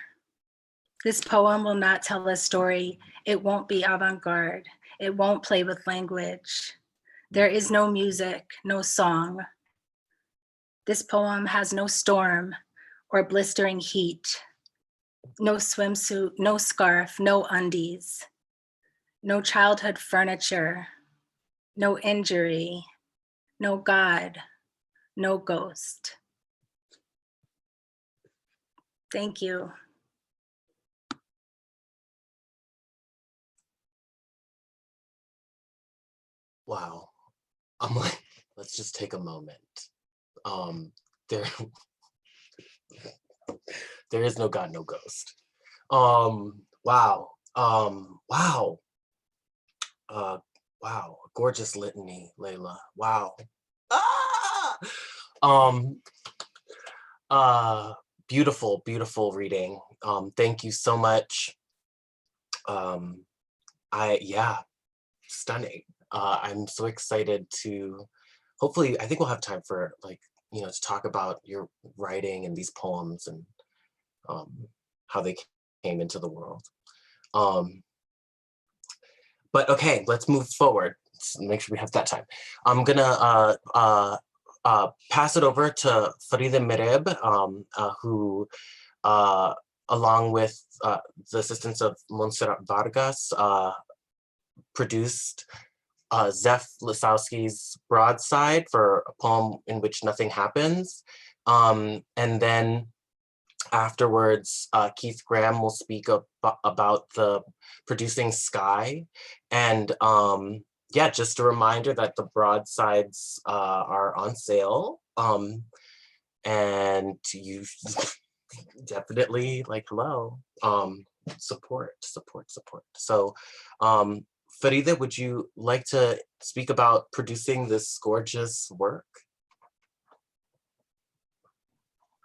S4: This poem will not tell a story. It won't be avant-garde. It won't play with language. There is no music, no song. This poem has no storm or blistering heat, no swimsuit, no scarf, no undies, no childhood furniture, no injury, no God, no ghost. Thank you.
S2: Wow. I'm like, let's just take a moment. There, there is no God, no ghost. Wow. Wow. Wow. Gorgeous litany, Leila. Wow. Beautiful, beautiful reading. Thank you so much. Stunning. I'm so excited to, hopefully, I think we'll have time for to talk about your writing and these poems and how they came into the world. But okay, let's move forward. Let's make sure we have that time. I'm gonna pass it over to Faride Mereb, who, along with the assistance of Montserrat Vargas, produced Zefyr Lisowski's Broadside for a poem in which nothing happens. And then afterwards, Keith Graham will speak about the producing Sky. And yeah, just a reminder that the broadsides are on sale. And you definitely, like, hello, support. So Faride, would you like to speak about producing this gorgeous work?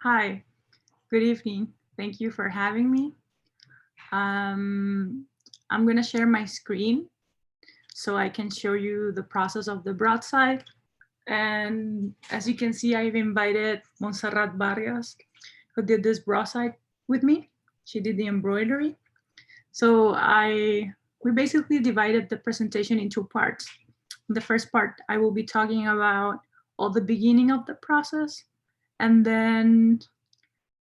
S5: Hi, good evening. Thank you for having me. I'm gonna share my screen so I can show you the process of the broadside. And as you can see, I've invited Montserrat Vargas, who did this broadside with me. She did the embroidery. So we basically divided the presentation into parts. The first part, I will be talking about all the beginning of the process, and then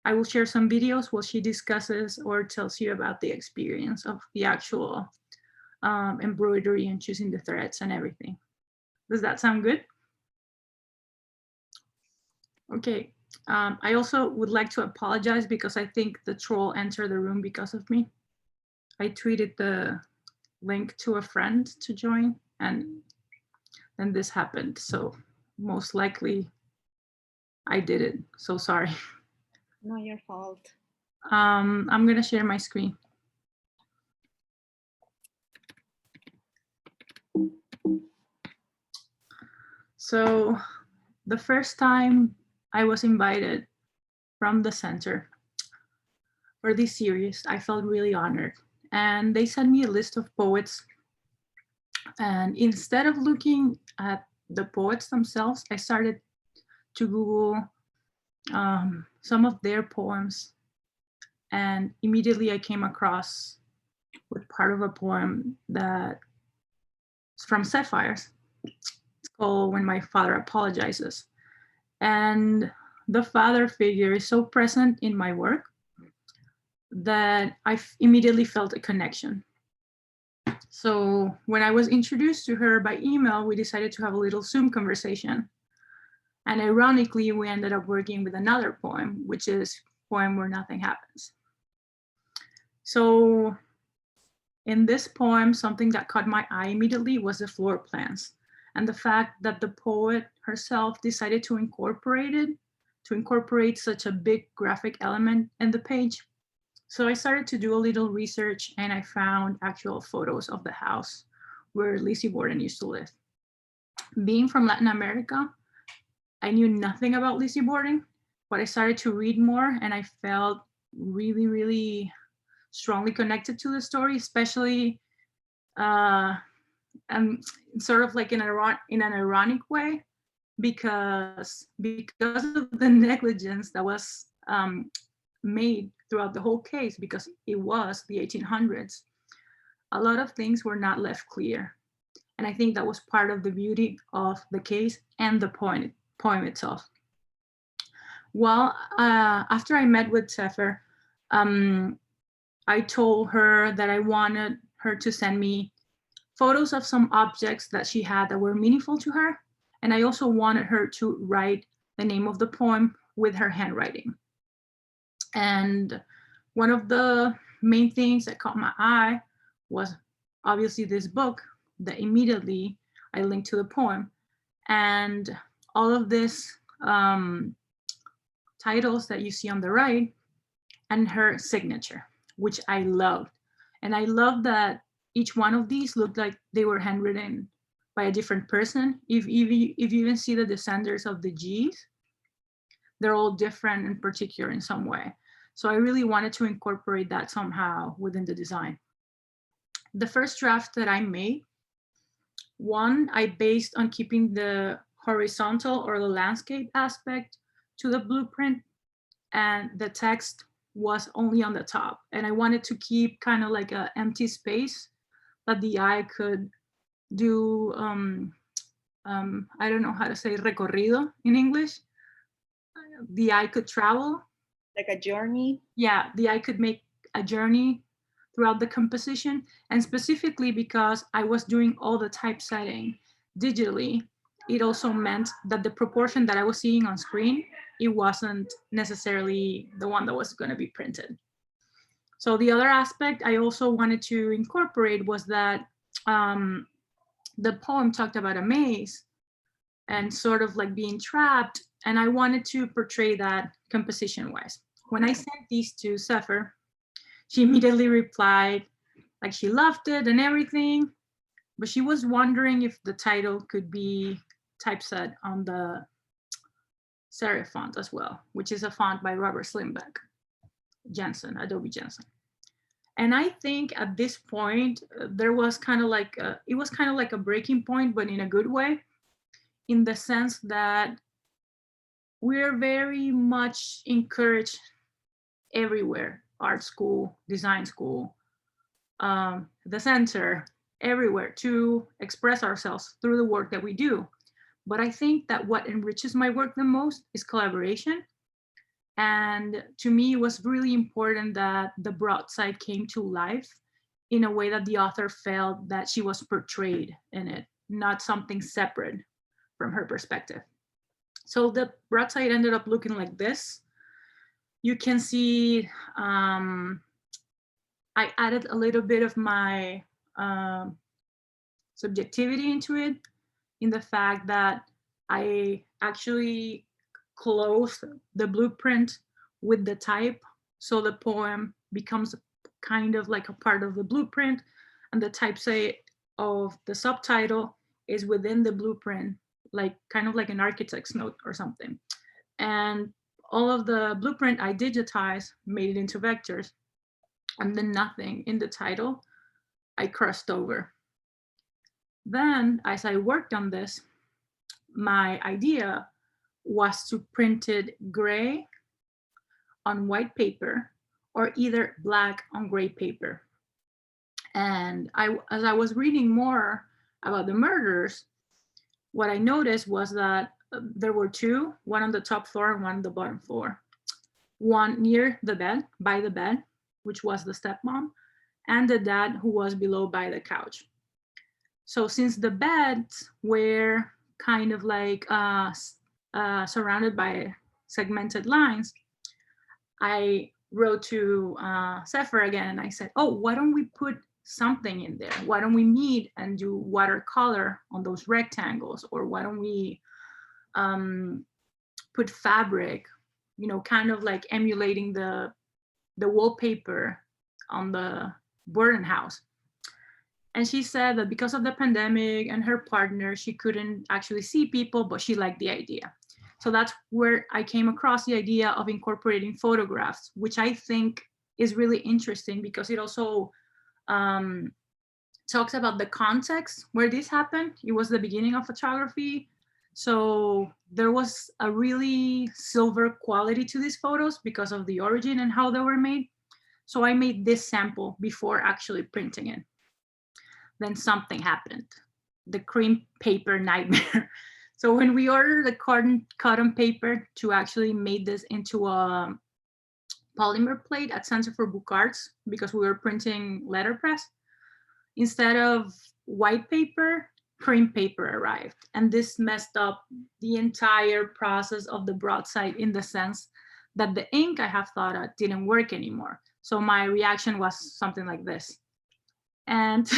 S5: I will share some videos while she discusses or tells you about the experience of the actual embroidery and choosing the threads and everything. Does that sound good? Okay. I also would like to apologize because I think the troll entered the room because of me. I tweeted the link to a friend to join, and then this happened. So most likely I did it. So sorry.
S4: Not your fault.
S5: I'm gonna share my screen. So the first time I was invited from the center for this series, I felt really honored. And they sent me a list of poets. And instead of looking at the poets themselves, I started to Google some of their poems. And immediately I came across with part of a poem that's from Zephyrs. It's called When My Father Apologizes. And the father figure is so present in my work that I immediately felt a connection. So when I was introduced to her by email, we decided to have a little Zoom conversation. And ironically, we ended up working with another poem, which is Poem Where Nothing Happens. So in this poem, something that caught my eye immediately was the floor plans and the fact that the poet herself decided to incorporate such a big graphic element in the page. So I started to do a little research and I found actual photos of the house where Lizzie Borden used to live. Being from Latin America, I knew nothing about Lizzie Borden, but I started to read more and I felt really, really strongly connected to the story, especially and sort of like in an ironic way, because of the negligence that was made throughout the whole case, because it was the 1800s, a lot of things were not left clear. And I think that was part of the beauty of the case and the poem itself. Well, after I met with Zefyr, I told her that I wanted her to send me photos of some objects that she had that were meaningful to her. And I also wanted her to write the name of the poem with her handwriting. And one of the main things that caught my eye was obviously this book that immediately I linked to the poem. And all of these titles that you see on the right and her signature, which I loved. And I love that each one of these looked like they were handwritten by a different person. If you even see the descendants of the G's, they're all different and particular in some way. So I really wanted to incorporate that somehow within the design. The first draft that I made, one, I based on keeping the horizontal or the landscape aspect to the blueprint, and the text was only on the top. And I wanted to keep kind of like an empty space that the eye could do, I don't know how to say recorrido in English. The eye could travel.
S6: Like a journey?
S5: Yeah, the eye could make a journey throughout the composition. And specifically because I was doing all the typesetting digitally, it also meant that the proportion that I was seeing on screen, it wasn't necessarily the one that was going to be printed. So the other aspect I also wanted to incorporate was that the poem talked about a maze and sort of like being trapped, and I wanted to portray that composition-wise. When I sent these to Zefyr, she immediately replied like she loved it and everything, but she was wondering if the title could be typeset on the serif font as well, which is a font by Robert Slimbeck Jensen, Adobe Jensen. And I think at this point, there was kind of like, it was kind of like a breaking point, but in a good way, in the sense that we're very much encouraged everywhere, art school, design school, the center, everywhere, to express ourselves through the work that we do. But I think that what enriches my work the most is collaboration. And to me, it was really important that the broadside came to life in a way that the author felt that she was portrayed in it, not something separate from her perspective. So the broadside ended up looking like this. You can see I added a little bit of my subjectivity into it, in the fact that I actually close the blueprint with the type, so the poem becomes kind of like a part of the blueprint, and the typeset of the subtitle is within the blueprint, like kind of like an architect's note or something. And all of the blueprint I digitized, made it into vectors, and then nothing in the title I crossed over. Then as I worked on this, my idea was to print it gray on white paper or either black on gray paper. And as I was reading more about the murders, what I noticed was that there were two, one on the top floor and one on the bottom floor. One near the bed, by the bed, which was the stepmom, and the dad who was below by the couch. So since the beds were kind of like surrounded by segmented lines, I wrote to Zefyr again and I said, oh, why don't we put something in there? Why don't we meet and do watercolor on those rectangles? Or why don't we put fabric, you know, kind of like emulating the wallpaper on the Borden house. And she said that because of the pandemic and her partner, she couldn't actually see people, but she liked the idea. So that's where I came across the idea of incorporating photographs, which I think is really interesting because it also talks about the context where this happened. It was the beginning of photography. So there was a really silver quality to these photos because of the origin and how they were made. So I made this sample before actually printing it. Then something happened, the cream paper nightmare. So when we ordered the cotton paper to actually make this into a polymer plate at Center for Book Arts, because we were printing letterpress, instead of white paper, cream paper arrived. And this messed up the entire process of the broadside in the sense that the ink I have thought of didn't work anymore. So my reaction was something like this. And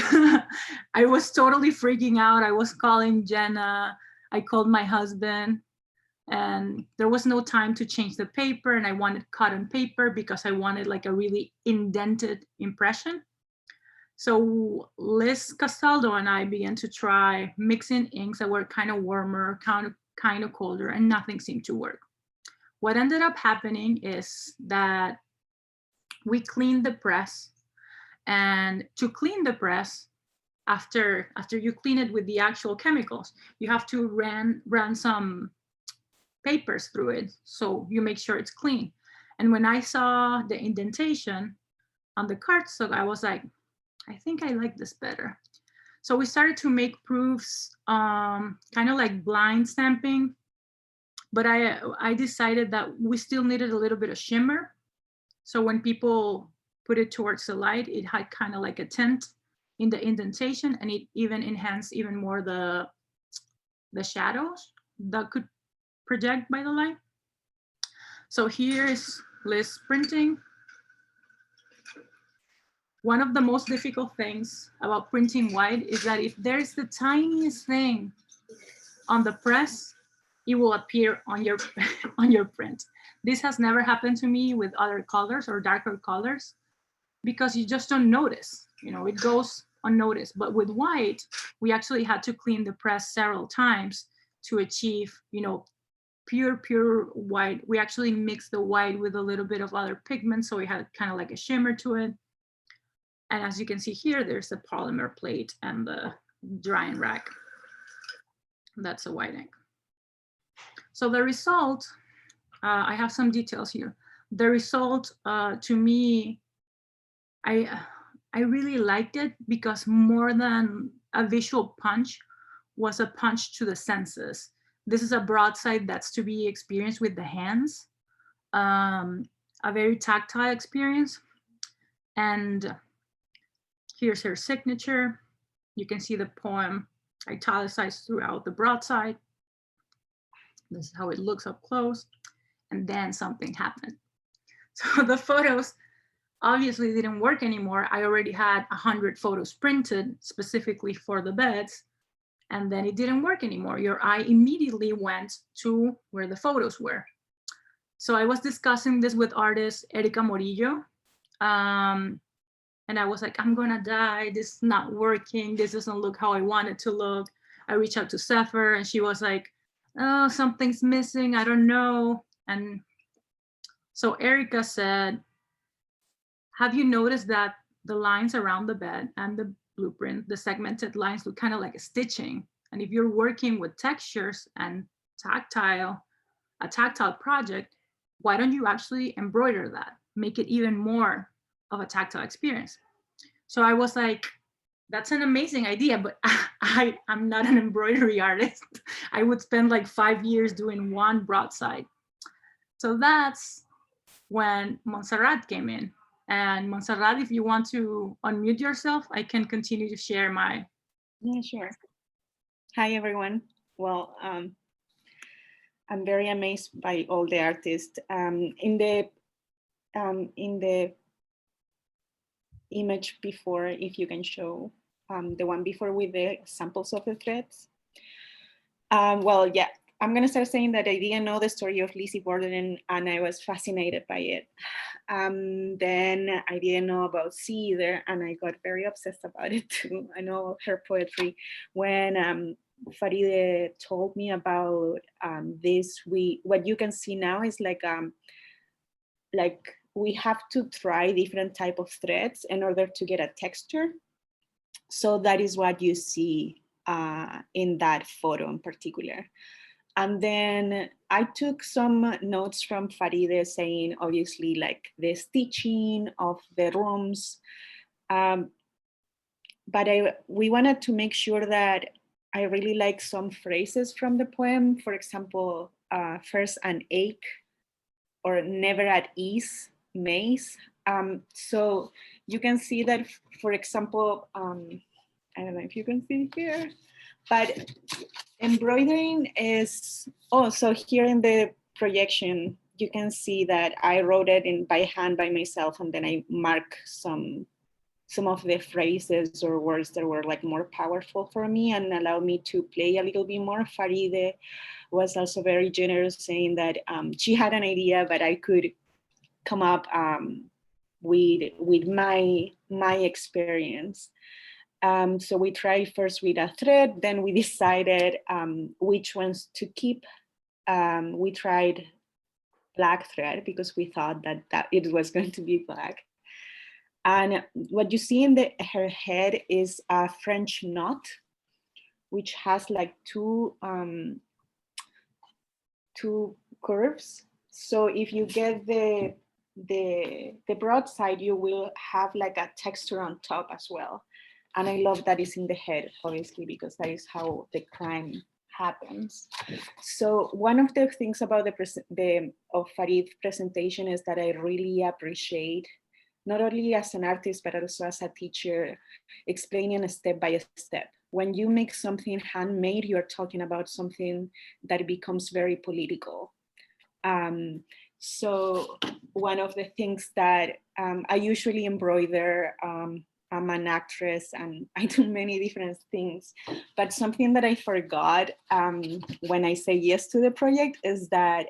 S5: I was totally freaking out. I was calling Jenna. I called my husband, and there was no time to change the paper. And I wanted cotton paper because I wanted like a really indented impression. So Liz Castaldo and I began to try mixing inks that were kind of warmer, kind of colder, and nothing seemed to work. What ended up happening is that we cleaned the press. And to clean the press, after you clean it with the actual chemicals, you have to run some papers through it so you make sure it's clean. And when I saw the indentation on the cardstock, I was like, I think I like this better. So we started to make proofs, kind of like blind stamping, but I decided that we still needed a little bit of shimmer. So when people put it towards the light, it had kind of like a tint in the indentation, and it even enhanced even more the shadows that could project by the light. So here's Liz printing. One of the most difficult things about printing white is that if there's the tiniest thing on the press, it will appear on your on your print. This has never happened to me with other colors or darker colors because you just don't notice, you know, it goes unnoticed. But with white, we actually had to clean the press several times to achieve, you know, pure white. We actually mixed the white with a little bit of other pigments, so we had kind of like a shimmer to it. And as you can see here, there's the polymer plate and the drying rack. That's a white ink. So the result, I have some details here. The result, to me, I really liked it because more than a visual punch was a punch to the senses. This is a broadside that's to be experienced with the hands, a very tactile experience. And here's her signature. You can see the poem italicized throughout the broadside. This is how it looks up close. And then something happened. So the photos obviously didn't work anymore. I already had 100 photos printed specifically for the beds, and then it didn't work anymore. Your eye immediately went to where the photos were. So I was discussing this with artist Erica Morillo, and I was like, I'm gonna die, this is not working, this doesn't look how I want it to look. I reached out to Zefyr and she was like, oh, something's missing, I don't know. And so Erica said, have you noticed that the lines around the bed and the blueprint, the segmented lines look kind of like a stitching? And if you're working with textures and a tactile project, why don't you actually embroider that? Make it even more of a tactile experience. So I was like, that's an amazing idea, but I'm not an embroidery artist. I would spend like 5 years doing one broadside. So that's when Montserrat came in. And Montserrat, if you want to unmute yourself, I can continue to share my.
S6: Yeah, sure. Hi, everyone. Well, I'm very amazed by all the artists. In the image before, if you can show the one before with the samples of the threads. Well, yeah, I'm gonna start saying that I didn't know the story of Lizzie Borden and I was fascinated by it. Then I didn't know about C either, and I got very obsessed about it too. I know her poetry. When Faride told me about this, what you can see now is like we have to try different type of threads in order to get a texture. So that is what you see in that photo in particular. And then I took some notes from Faride saying, obviously, like the stitching of the rooms. But we wanted to make sure that I really like some phrases from the poem. For example, first an ache or never at ease, maze. So you can see that, for example, I don't know if you can see here, but embroidering is, so here in the projection, you can see that I wrote it in by hand by myself, and then I mark some of the phrases or words that were like more powerful for me and allowed me to play a little bit more. Faride was also very generous, saying that she had an idea, but I could come up with my experience. So we tried first with a thread, then we decided which ones to keep. We tried black thread because we thought that it was going to be black. And what you see in her head is a French knot, which has like two curves. So if you get the the broadside, you will have like a texture on top as well. And I love that it's in the head, obviously, because that is how the crime happens. So one of the things about the Faride's presentation is that I really appreciate, not only as an artist, but also as a teacher, explaining step by step. When you make something handmade, you're talking about something that becomes very political. So one of the things that I usually embroider, I'm an actress and I do many different things, but something that I forgot when I say yes to the project is that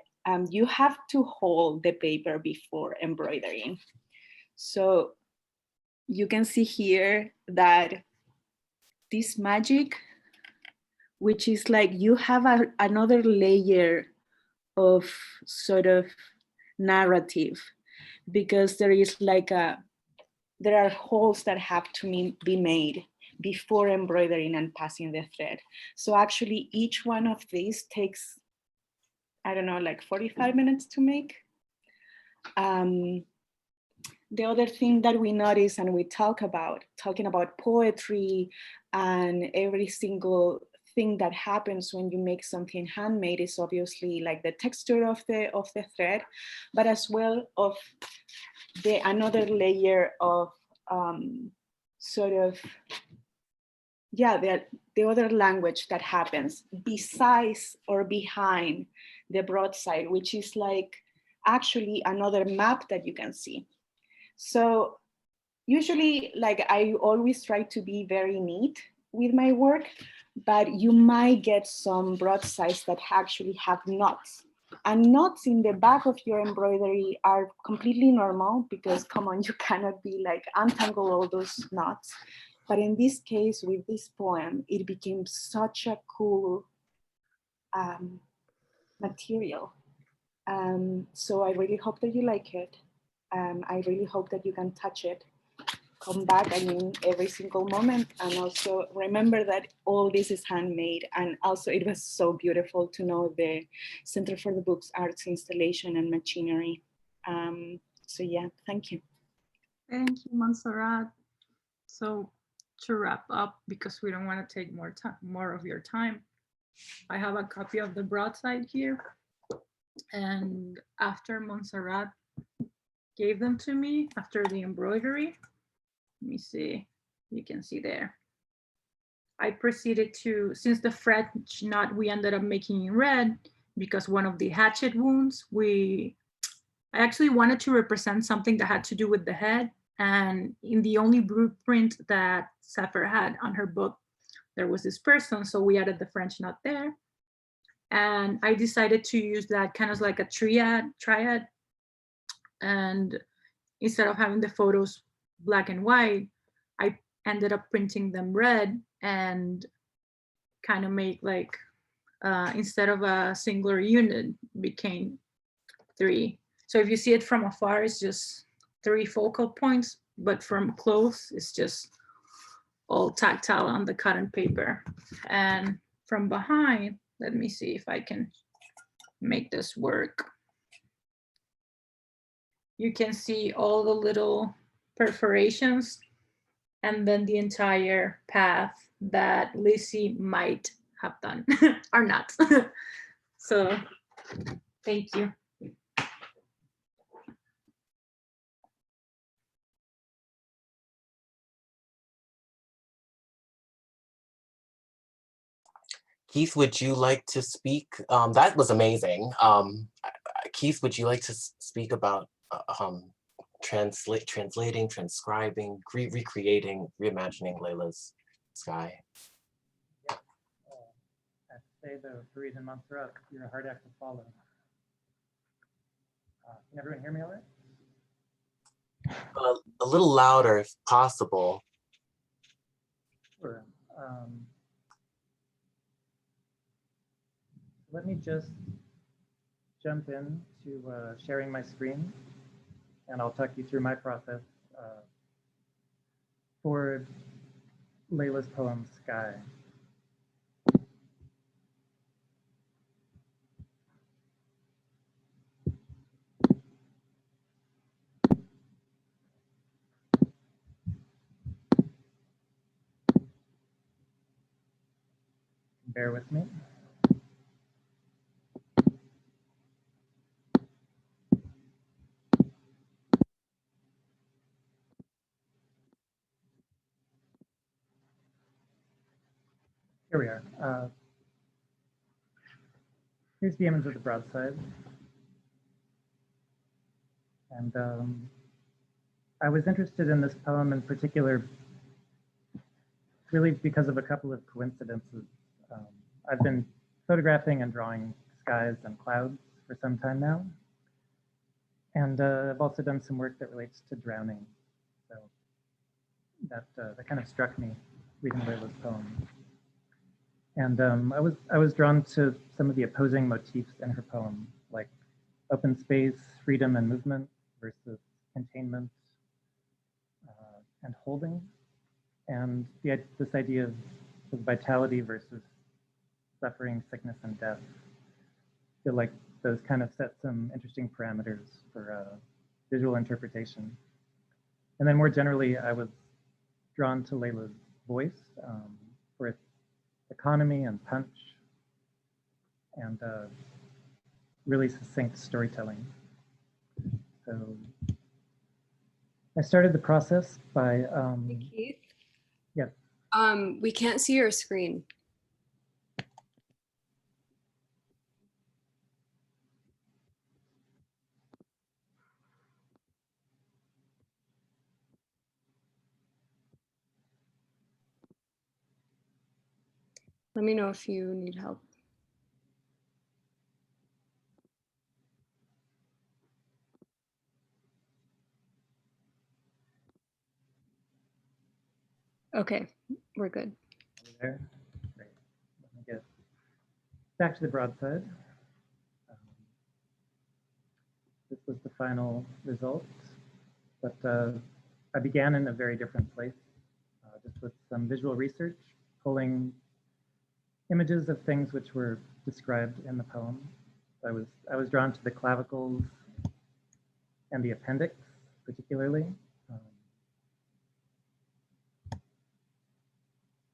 S6: you have to hold the paper before embroidering. So you can see here that this magic, which is like you have another layer of sort of narrative, because there is like there are holes that have to be made before embroidering and passing the thread. So actually each one of these takes, I don't know, like 45 minutes to make. The other thing that we notice and we talking about poetry and every single thing that happens when you make something handmade is obviously like the texture of the thread, but as well of another layer of sort of, yeah, the other language that happens besides or behind the broadside, which is like actually another map that you can see. So usually, like, I always try to be very neat with my work, but you might get some broadsides that actually have knots. And knots in the back of your embroidery are completely normal because, come on, you cannot be like untangle all those knots. But in this case, with this poem, it became such a cool material. So I really hope that you like it. I really hope that you can touch it. Come back, I mean, every single moment. And also remember that all this is handmade. And also it was so beautiful to know the Center for the Book's Arts Installation and Machinery. So yeah, thank you.
S5: Thank you, Montserrat. So to wrap up, because we don't want to take more of your time, I have a copy of the broadside here. And after Montserrat gave them to me, after the embroidery, let me see, you can see there. I proceeded to, since the French knot we ended up making in red, because one of the hatchet wounds, I actually wanted to represent something that had to do with the head. And in the only blueprint that Zefyr had on her book, there was this person. So we added the French knot there. And I decided to use that kind of like a triad. And instead of having the photos black and white, I ended up printing them red and kind of make like, instead of a singular unit, became 3. So if you see it from afar, it's just 3 focal points, but from close, it's just all tactile on the cotton paper. And from behind, let me see if I can make this work. You can see all the little perforations and then the entire path that Lizzie might have done or not. So thank you.
S2: Keith, would you like to speak? That was amazing. Keith, would you like to speak about translating, transcribing, recreating, reimagining Leila's sky?
S7: Yeah, I have to say the Faride and Montserrat, you're a hard act to follow. Can everyone hear me all right?
S2: A little louder if possible.
S7: Sure. Let me just jump in to sharing my screen, and I'll talk you through my process for Leila's poem, Sky. bear with me. Here we are. Here's the image of the broadside. And I was interested in this poem in particular, really because of a couple of coincidences. I've been photographing and drawing skies and clouds for some time now. And I've also done some work that relates to drowning. So that kind of struck me reading Leila's poem. And I was drawn to some of the opposing motifs in her poem, like open space, freedom and movement versus containment and holding, and this idea of vitality versus suffering, sickness, and death. I feel like those kind of set some interesting parameters for visual interpretation. And then more generally, I was drawn to Leila's voice for its economy and punch and really succinct storytelling. So I started the process by
S1: Hey, Keith.
S7: Yes.
S1: We can't see your screen. Let me know if you need help. Okay, we're good.
S7: there. Great. Let me get back to the broadside. This was the final result, but I began in a very different place, just with some visual research, pulling images of things which were described in the poem. I was drawn to the clavicles and the appendix, particularly.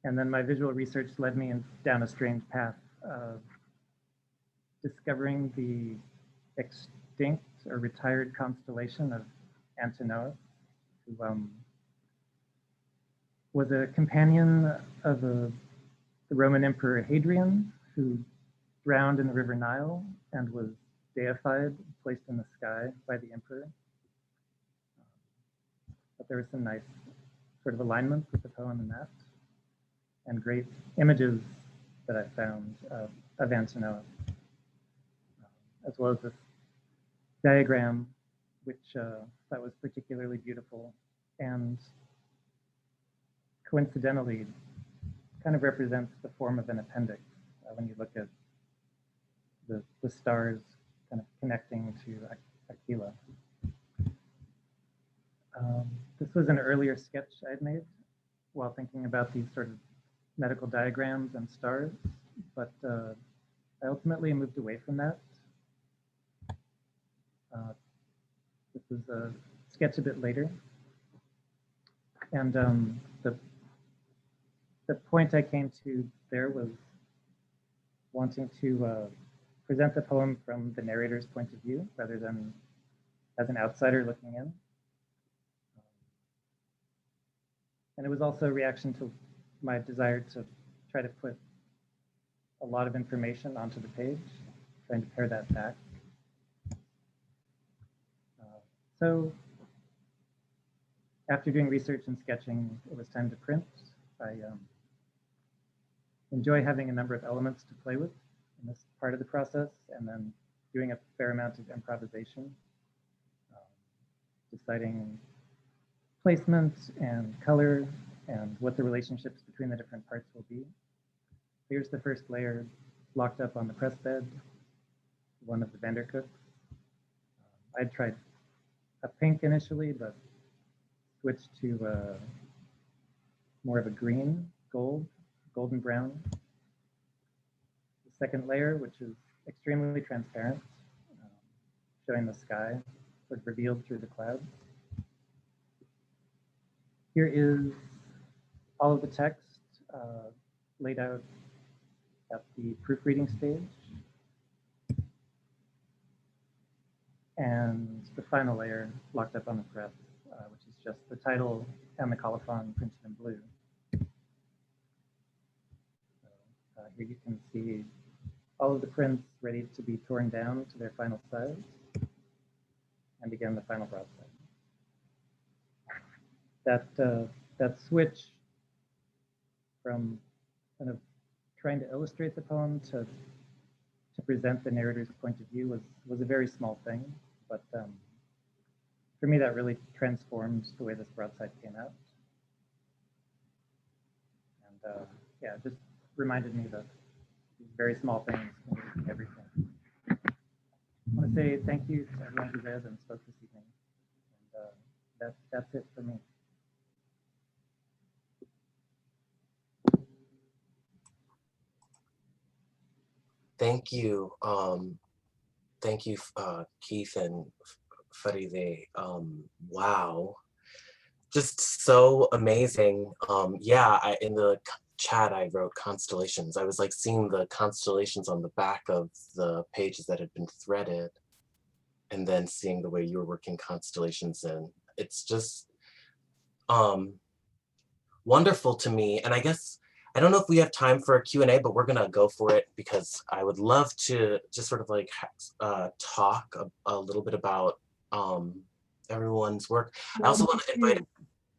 S7: And then my visual research led me down a strange path of discovering the extinct or retired constellation of Antinous, who was a companion of the Roman Emperor Hadrian, who drowned in the River Nile and was deified, placed in the sky by the emperor. But there was some nice sort of alignment with the poem in that, and great images that I found of Antinous, as well as this diagram, which that was particularly beautiful and coincidentally kind of represents the form of an appendix when you look at the stars kind of connecting to Aquila. This was an earlier sketch I'd made while thinking about these sort of medical diagrams and stars, but I ultimately moved away from that. This was a sketch a bit later. And the point I came to there was wanting to present the poem from the narrator's point of view rather than as an outsider looking in. And it was also a reaction to my desire to try to put a lot of information onto the page, trying to pare that back. So after doing research and sketching, it was time to print. I enjoy having a number of elements to play with in this part of the process, and then doing a fair amount of improvisation, deciding placement and color and what the relationships between the different parts will be. Here's the first layer locked up on the press bed, one of the Vandercooks. I'd tried a pink initially, but switched to more of a green, golden brown. The second layer, which is extremely transparent, showing the sky sort of revealed through the clouds. Here is all of the text laid out at the proofreading stage. And the final layer locked up on the press, which is just the title and the colophon printed in blue. So, here you can see all of the prints ready to be torn down to their final size. And again, the final broadside. That switch from kind of trying to illustrate the poem to present the narrator's point of view was a very small thing, but for me that really transformed the way this broadside came out. And yeah, it just reminded me that these very small things can really be everything. I want to say thank you to everyone who read and spoke this evening. And that's it for me.
S2: Thank you. Thank you, Keith and Faride. Wow, just so amazing. Yeah, in the chat, I wrote constellations. I was like seeing the constellations on the back of the pages that had been threaded, and then seeing the way you were working constellations in. It's just wonderful to me. And I guess, I don't know if we have time for a Q&A, but we're gonna go for it because I would love to just sort of like talk a little bit about everyone's work. I also want to invite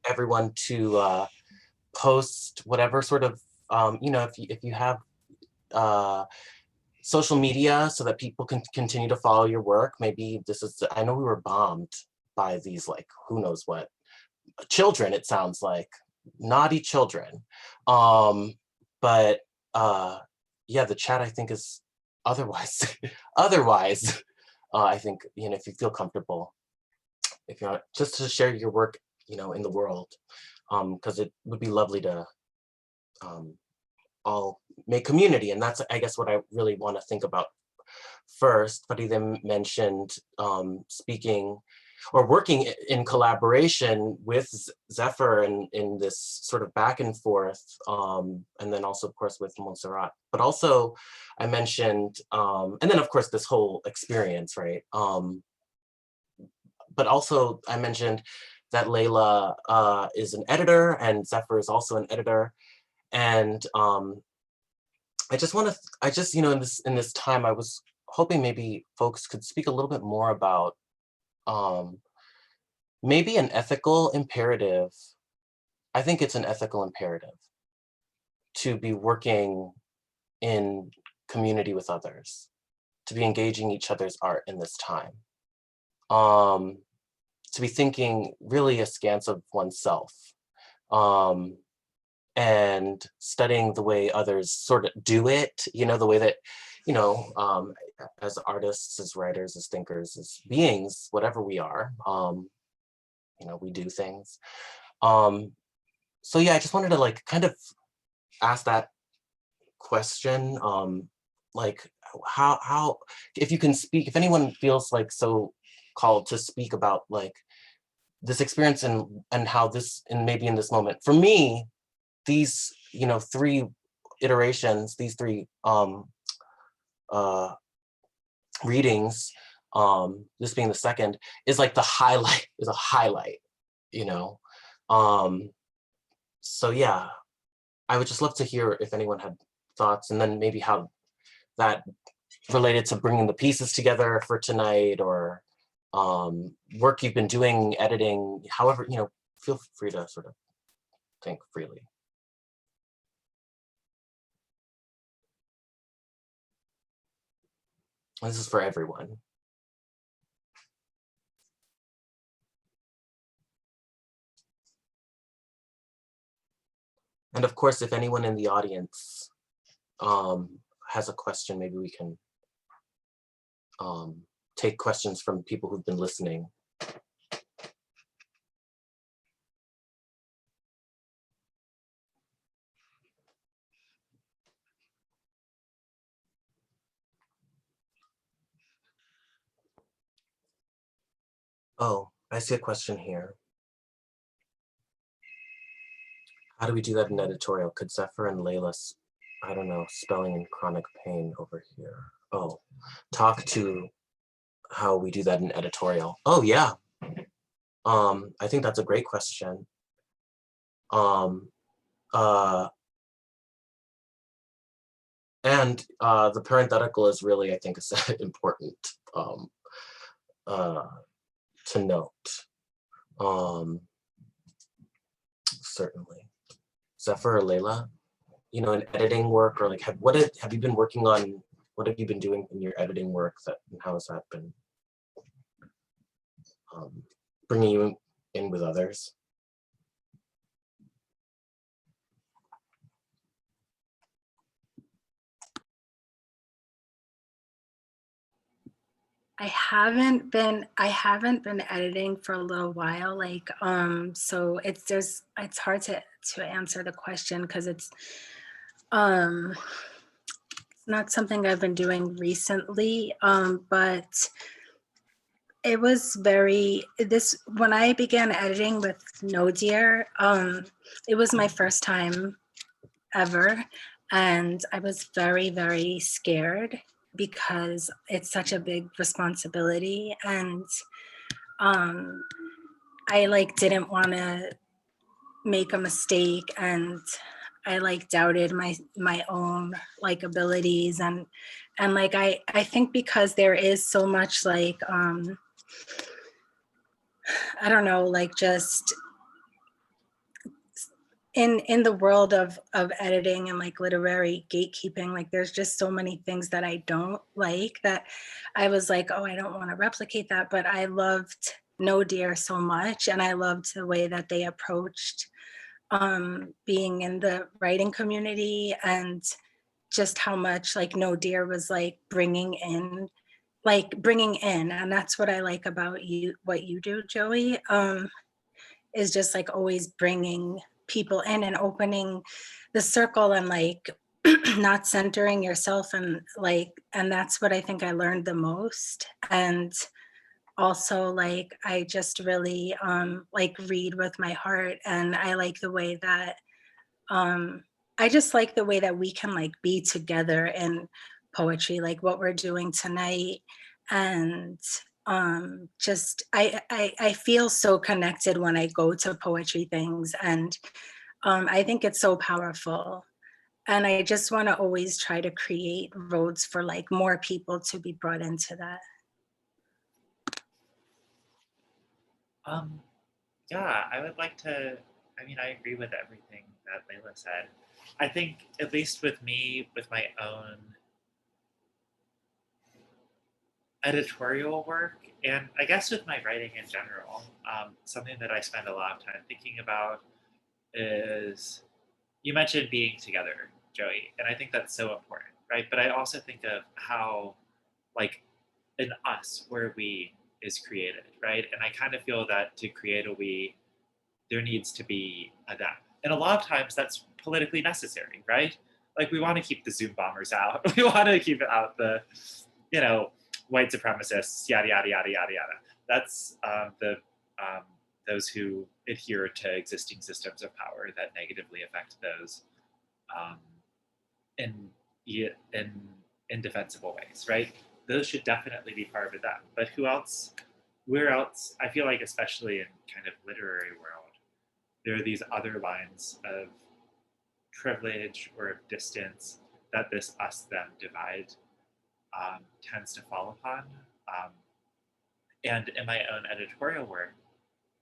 S2: everyone to post whatever sort of, you know, if you have social media so that people can continue to follow your work. Maybe this is, I know we were bombed by these, like, who knows what, children, it sounds like. Naughty children, but yeah, the chat I think is otherwise. Otherwise, I think, you know, if you feel comfortable, if you want just to share your work, you know, in the world, because it would be lovely to all make community, and that's, I guess, what I really want to think about first. But he then mentioned speaking or working in collaboration with Zefyr in this sort of back and forth, and then also, of course, with Montserrat. But also, I mentioned, and then, of course, this whole experience, right? But also, I mentioned that Leila is an editor, and Zefyr is also an editor. And I just, you know, in this time, I was hoping maybe folks could speak a little bit more about maybe an ethical imperative. I think it's an ethical imperative to be working in community with others, to be engaging each other's art in this time, to be thinking really askance of oneself, and studying the way others sort of do it, you know, the way that, you know, as artists, as writers, as thinkers, as beings, whatever we are, you know, we do things. So yeah, I just wanted to like kind of ask that question, like how, if you can speak, if anyone feels like so called to speak about like this experience and how this, and maybe in this moment, for me, these, you know, 3 iterations, these 3 readings, this being the second, is like the highlight, is a highlight, you know. So yeah, I would just love to hear if anyone had thoughts, and then maybe how that related to bringing the pieces together for tonight, or work you've been doing, editing, however, you know, feel free to sort of think freely. This is for everyone. And of course, if anyone in the audience has a question, maybe we can take questions from people who've been listening. Oh, I see a question here. How do we do that in editorial? Could Zefyr and Leila I don't know, spelling and chronic pain over here. Oh, talk to how we do that in editorial. Oh yeah. I think that's a great question. And the parenthetical is really, I think, is important to note. Certainly. Zefyr or Leila, you know, in editing work, or like, have you been working on, what have you been doing in your editing work, that, and how has that been bringing you in with others?
S4: I haven't been editing for a little while, like so it's hard to answer the question because it's not something I've been doing recently, but it was when I began editing with No Dear, it was my first time ever, and I was very, very scared because it's such a big responsibility, and I like didn't want to make a mistake, and I like doubted my own like abilities, and like I think because there is so much like I don't know, like just in the world of editing and like literary gatekeeping, like there's just so many things that I don't like, that I was like, oh, I don't want to replicate that. But I loved No Dear so much, and I loved the way that they approached being in the writing community, and just how much like No Dear was like bringing in, and that's what I like about you, what you do, Joey, is just like always bringing people in and opening the circle, and like not centering yourself, and like, and that's what I think I learned the most. And also like I just really like read with my heart, and I like the way that I just like the way that we can like be together in poetry, like what we're doing tonight. And just I feel so connected when I go to poetry things, and I think it's so powerful. And I just want to always try to create roads for like more people to be brought into that.
S3: Yeah, I would like to, I mean, I agree with everything that Leila said. I think, at least with me, with my own editorial work, and I guess with my writing in general, something that I spend a lot of time thinking about is, you mentioned being together, Joey, and I think that's so important, right? But I also think of how, like, in us, where we is created, right? And I kind of feel that to create a we, there needs to be a them. And a lot of times that's politically necessary, right? Like, we want to keep the Zoom bombers out. We want to keep out the, you know, white supremacists, yada, yada, yada, yada, yada. That's those who adhere to existing systems of power that negatively affect those in indefensible ways, right? Those should definitely be part of that. But who else? Where else? I feel like, especially in kind of literary world, there are these other lines of privilege or of distance that this us-them divide tends to fall upon. And in my own editorial work,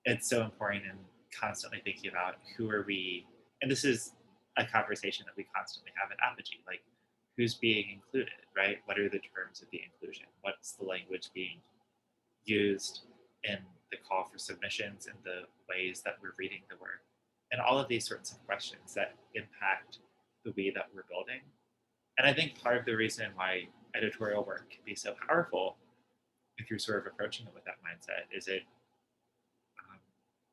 S3: it's so important in constantly thinking about who are we, and this is a conversation that we constantly have at Apogee, like, who's being included, right? What are the terms of the inclusion? What's the language being used in the call for submissions and the ways that we're reading the work? And all of these sorts of questions that impact the we that we're building. And I think part of the reason why editorial work can be so powerful, if you're sort of approaching it with that mindset, is it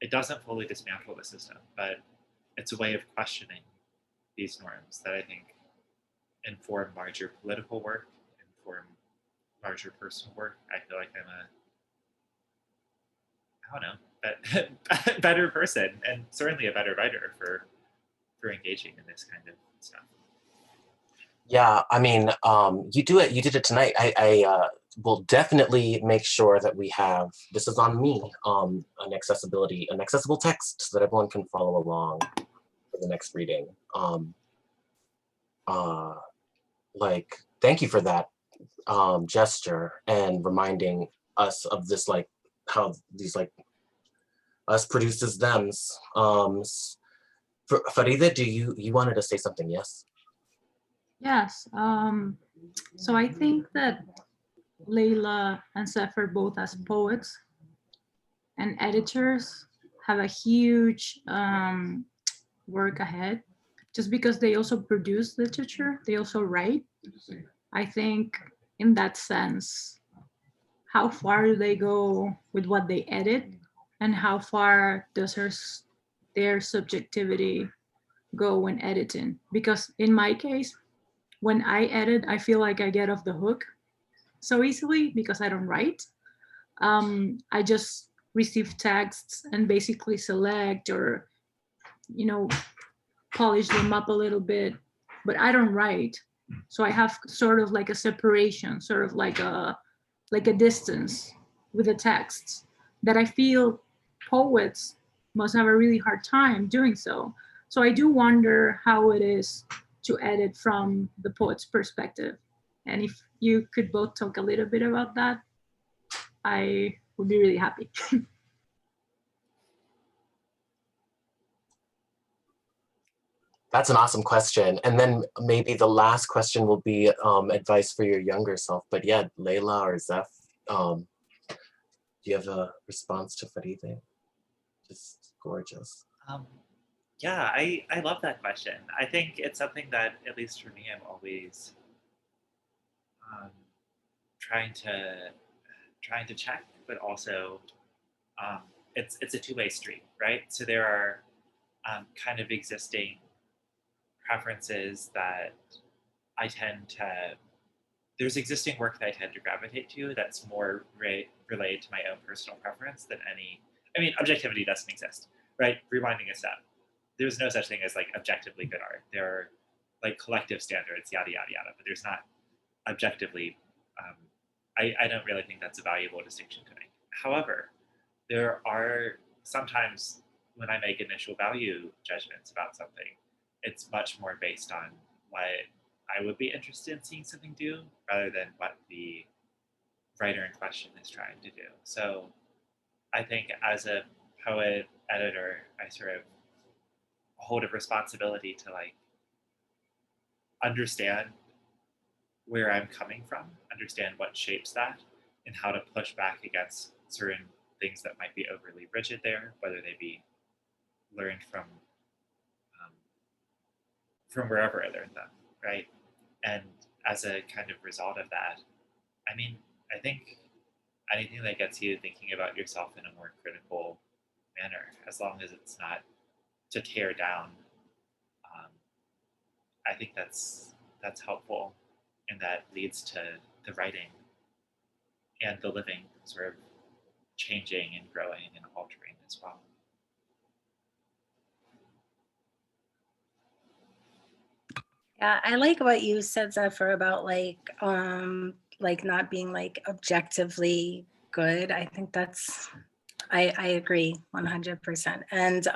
S3: doesn't fully dismantle the system, but it's a way of questioning these norms that I think inform larger political work, inform larger personal work. I feel like I'm a better person, and certainly a better writer for engaging in this kind of stuff.
S2: Yeah, I mean, you did it tonight. I will definitely make sure that we have, this is on me, an accessible text so that everyone can follow along for the next reading. Like, thank you for that gesture and reminding us of this, like, how these, like, us produces thems. Faride, you wanted to say something, yes?
S5: Yes. So I think that Leila and Zefyr, both as poets and editors, have a huge work ahead, just because they also produce literature, they also write. I think in that sense, how far do they go with what they edit, and how far does their subjectivity go when editing? Because in my case, when I edit, I feel like I get off the hook so easily because I don't write. I just receive texts and basically select or, polish them up a little bit, but I don't write. So I have sort of like a separation, sort of like a distance with the texts that I feel poets must have a really hard time doing so. So I do wonder how it is to edit from the poet's perspective. And if you could both talk a little bit about that, I would be really happy.
S2: That's an awesome question. And then maybe the last question will be advice for your younger self. But yeah, Leila or Zeph, do you have a response to Faride? Just gorgeous.
S3: Yeah, I love that question. I think it's something that, at least for me, I'm always trying to check, but also it's a two-way street, right? So there are kind of existing preferences that I tend to, there's existing work that I tend to gravitate to that's more related to my own personal preference than objectivity doesn't exist, right? Rewinding a step. There's no such thing as like objectively good art. There are like collective standards, yada, yada, yada, but there's not objectively, I don't really think that's a valuable distinction to make. However, there are sometimes when I make initial value judgments about something, it's much more based on what I would be interested in seeing something do rather than what the writer in question is trying to do. So I think as a poet editor, I sort of hold a responsibility to like understand where I'm coming from, understand what shapes that, and how to push back against certain things that might be overly rigid there, whether they be learned from wherever I learned them, right? And as a kind of result of that, I think anything that gets you thinking about yourself in a more critical manner, as long as it's not to tear down, I think that's helpful, and that leads to the writing and the living sort of changing and growing and altering as well.
S4: Yeah, I like what you said, Zefyr, about like not being like objectively good. I think I agree 100%. And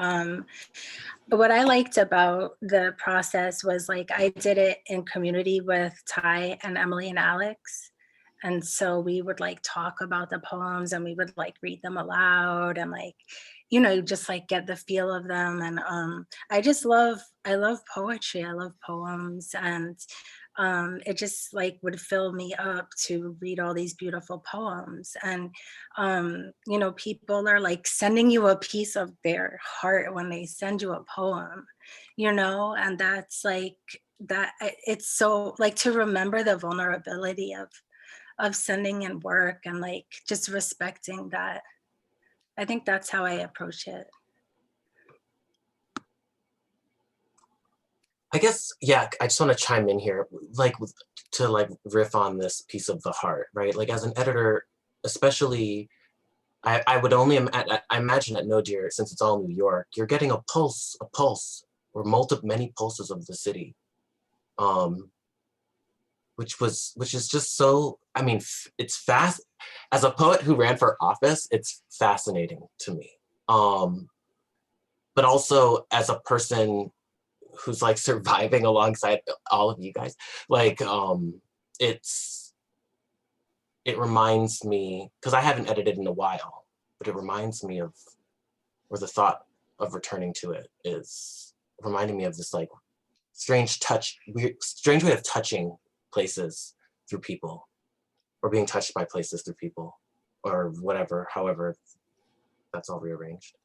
S4: what I liked about the process was like I did it in community with Ty and Emily and Alex. And so we would like talk about the poems and we would like read them aloud and like, just like get the feel of them. And I love poetry. I love poems. And it just like would fill me up to read all these beautiful poems. And, people are like sending you a piece of their heart when they send you a poem, and that's like that. It's so like to remember the vulnerability of sending in work and like just respecting that. I think that's how I approach it.
S2: I guess, yeah, I just want to chime in here, to riff on this piece of the heart, right? Like as an editor, especially, I would only, I imagine at No Dear, since it's all New York, you're getting a pulse, or many pulses of the city. which is just so, I mean, it's fast. As a poet who ran for office, it's fascinating to me. But also as a person who's like surviving alongside all of you guys, like it reminds me, because I haven't edited in a while, but it reminds me of, or the thought of returning to it is reminding me of this like strange way of touching places through people, or being touched by places through people, or whatever, however that's all rearranged.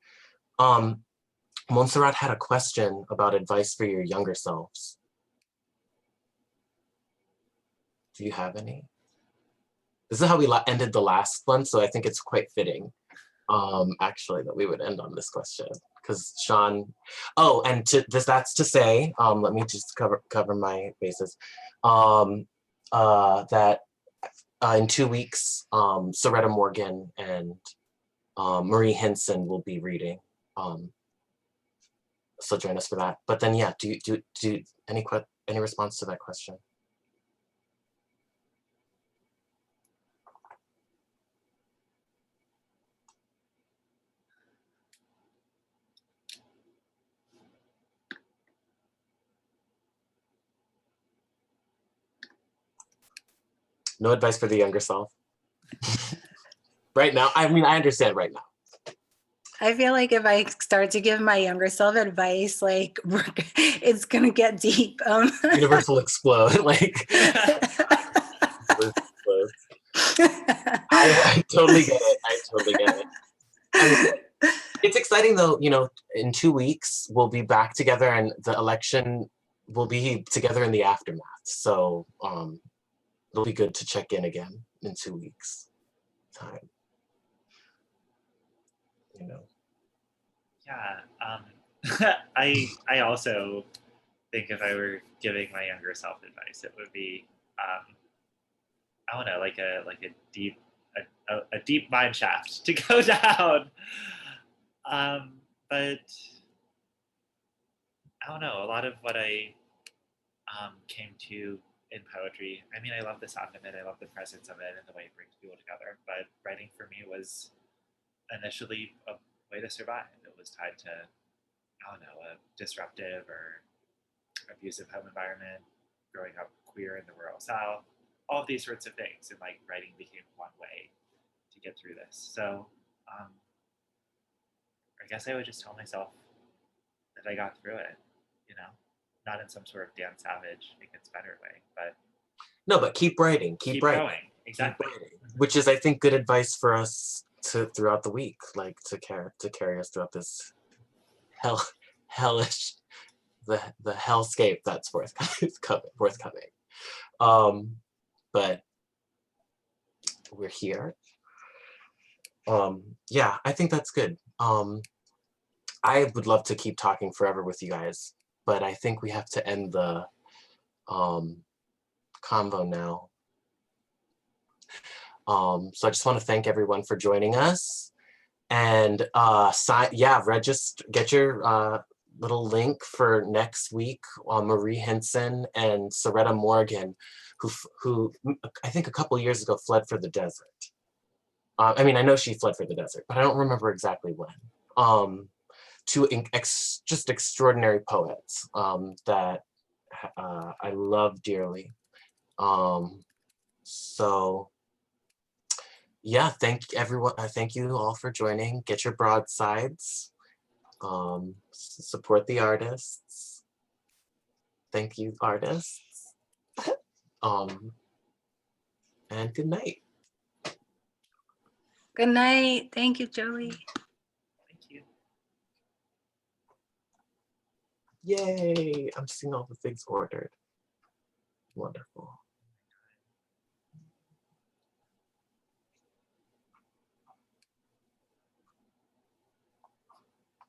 S2: Montserrat had a question about advice for your younger selves. Do you have any? This is how we ended the last one, so I think it's quite fitting, actually, that we would end on this question, because Sean, oh, and that's to say, let me just cover my bases, that in 2 weeks, Soretta Morgan and Marie Hinson will be reading, so join us for that. But then, yeah, do any response to that question? No advice for the younger self. Right now, I mean, I understand right now.
S4: I feel like if I start to give my younger self advice, like it's gonna get deep.
S2: Universe will explode. Like, I totally get it. I totally get it. I mean, it's exciting though. You know, in 2 weeks we'll be back together, and the election will be together in the aftermath. So it'll be good to check in again in 2 weeks time. You know.
S3: Yeah, I also think if I were giving my younger self advice, it would be I don't know, like a deep mine shaft to go down. But I don't know, a lot of what I came to in poetry, I mean, I love the sound of it, I love the presence of it and the way it brings people together, but writing for me was initially a way to survive. It was tied to, I don't know, a disruptive or abusive home environment, growing up queer in the rural South, all of these sorts of things. And like writing became one way to get through this. So I guess I would just tell myself that I got through it, you know, not in some sort of Dan Savage, it gets better way, but
S2: no, but keep writing, keep writing.
S3: Going. Exactly.
S2: Keep writing. Which is, I think, good advice for us throughout the week, like to carry us throughout this hellish, the hellscape that's forthcoming. But we're here. Yeah, I think that's good. I would love to keep talking forever with you guys, but I think we have to end the convo now. So I just want to thank everyone for joining us, and register, get your little link for next week on Marie Hinson and Soretta Morgan, who I think a couple years ago fled for the desert. I mean, I know she fled for the desert, but I don't remember exactly when. Two just extraordinary poets that I love dearly. So yeah, thank everyone. Thank you all for joining. Get your broadsides. Support the artists. Thank you, artists. And good night.
S4: Good night. Thank you, Joey.
S3: Thank you.
S2: Yay! I'm seeing all the things ordered. Wonderful.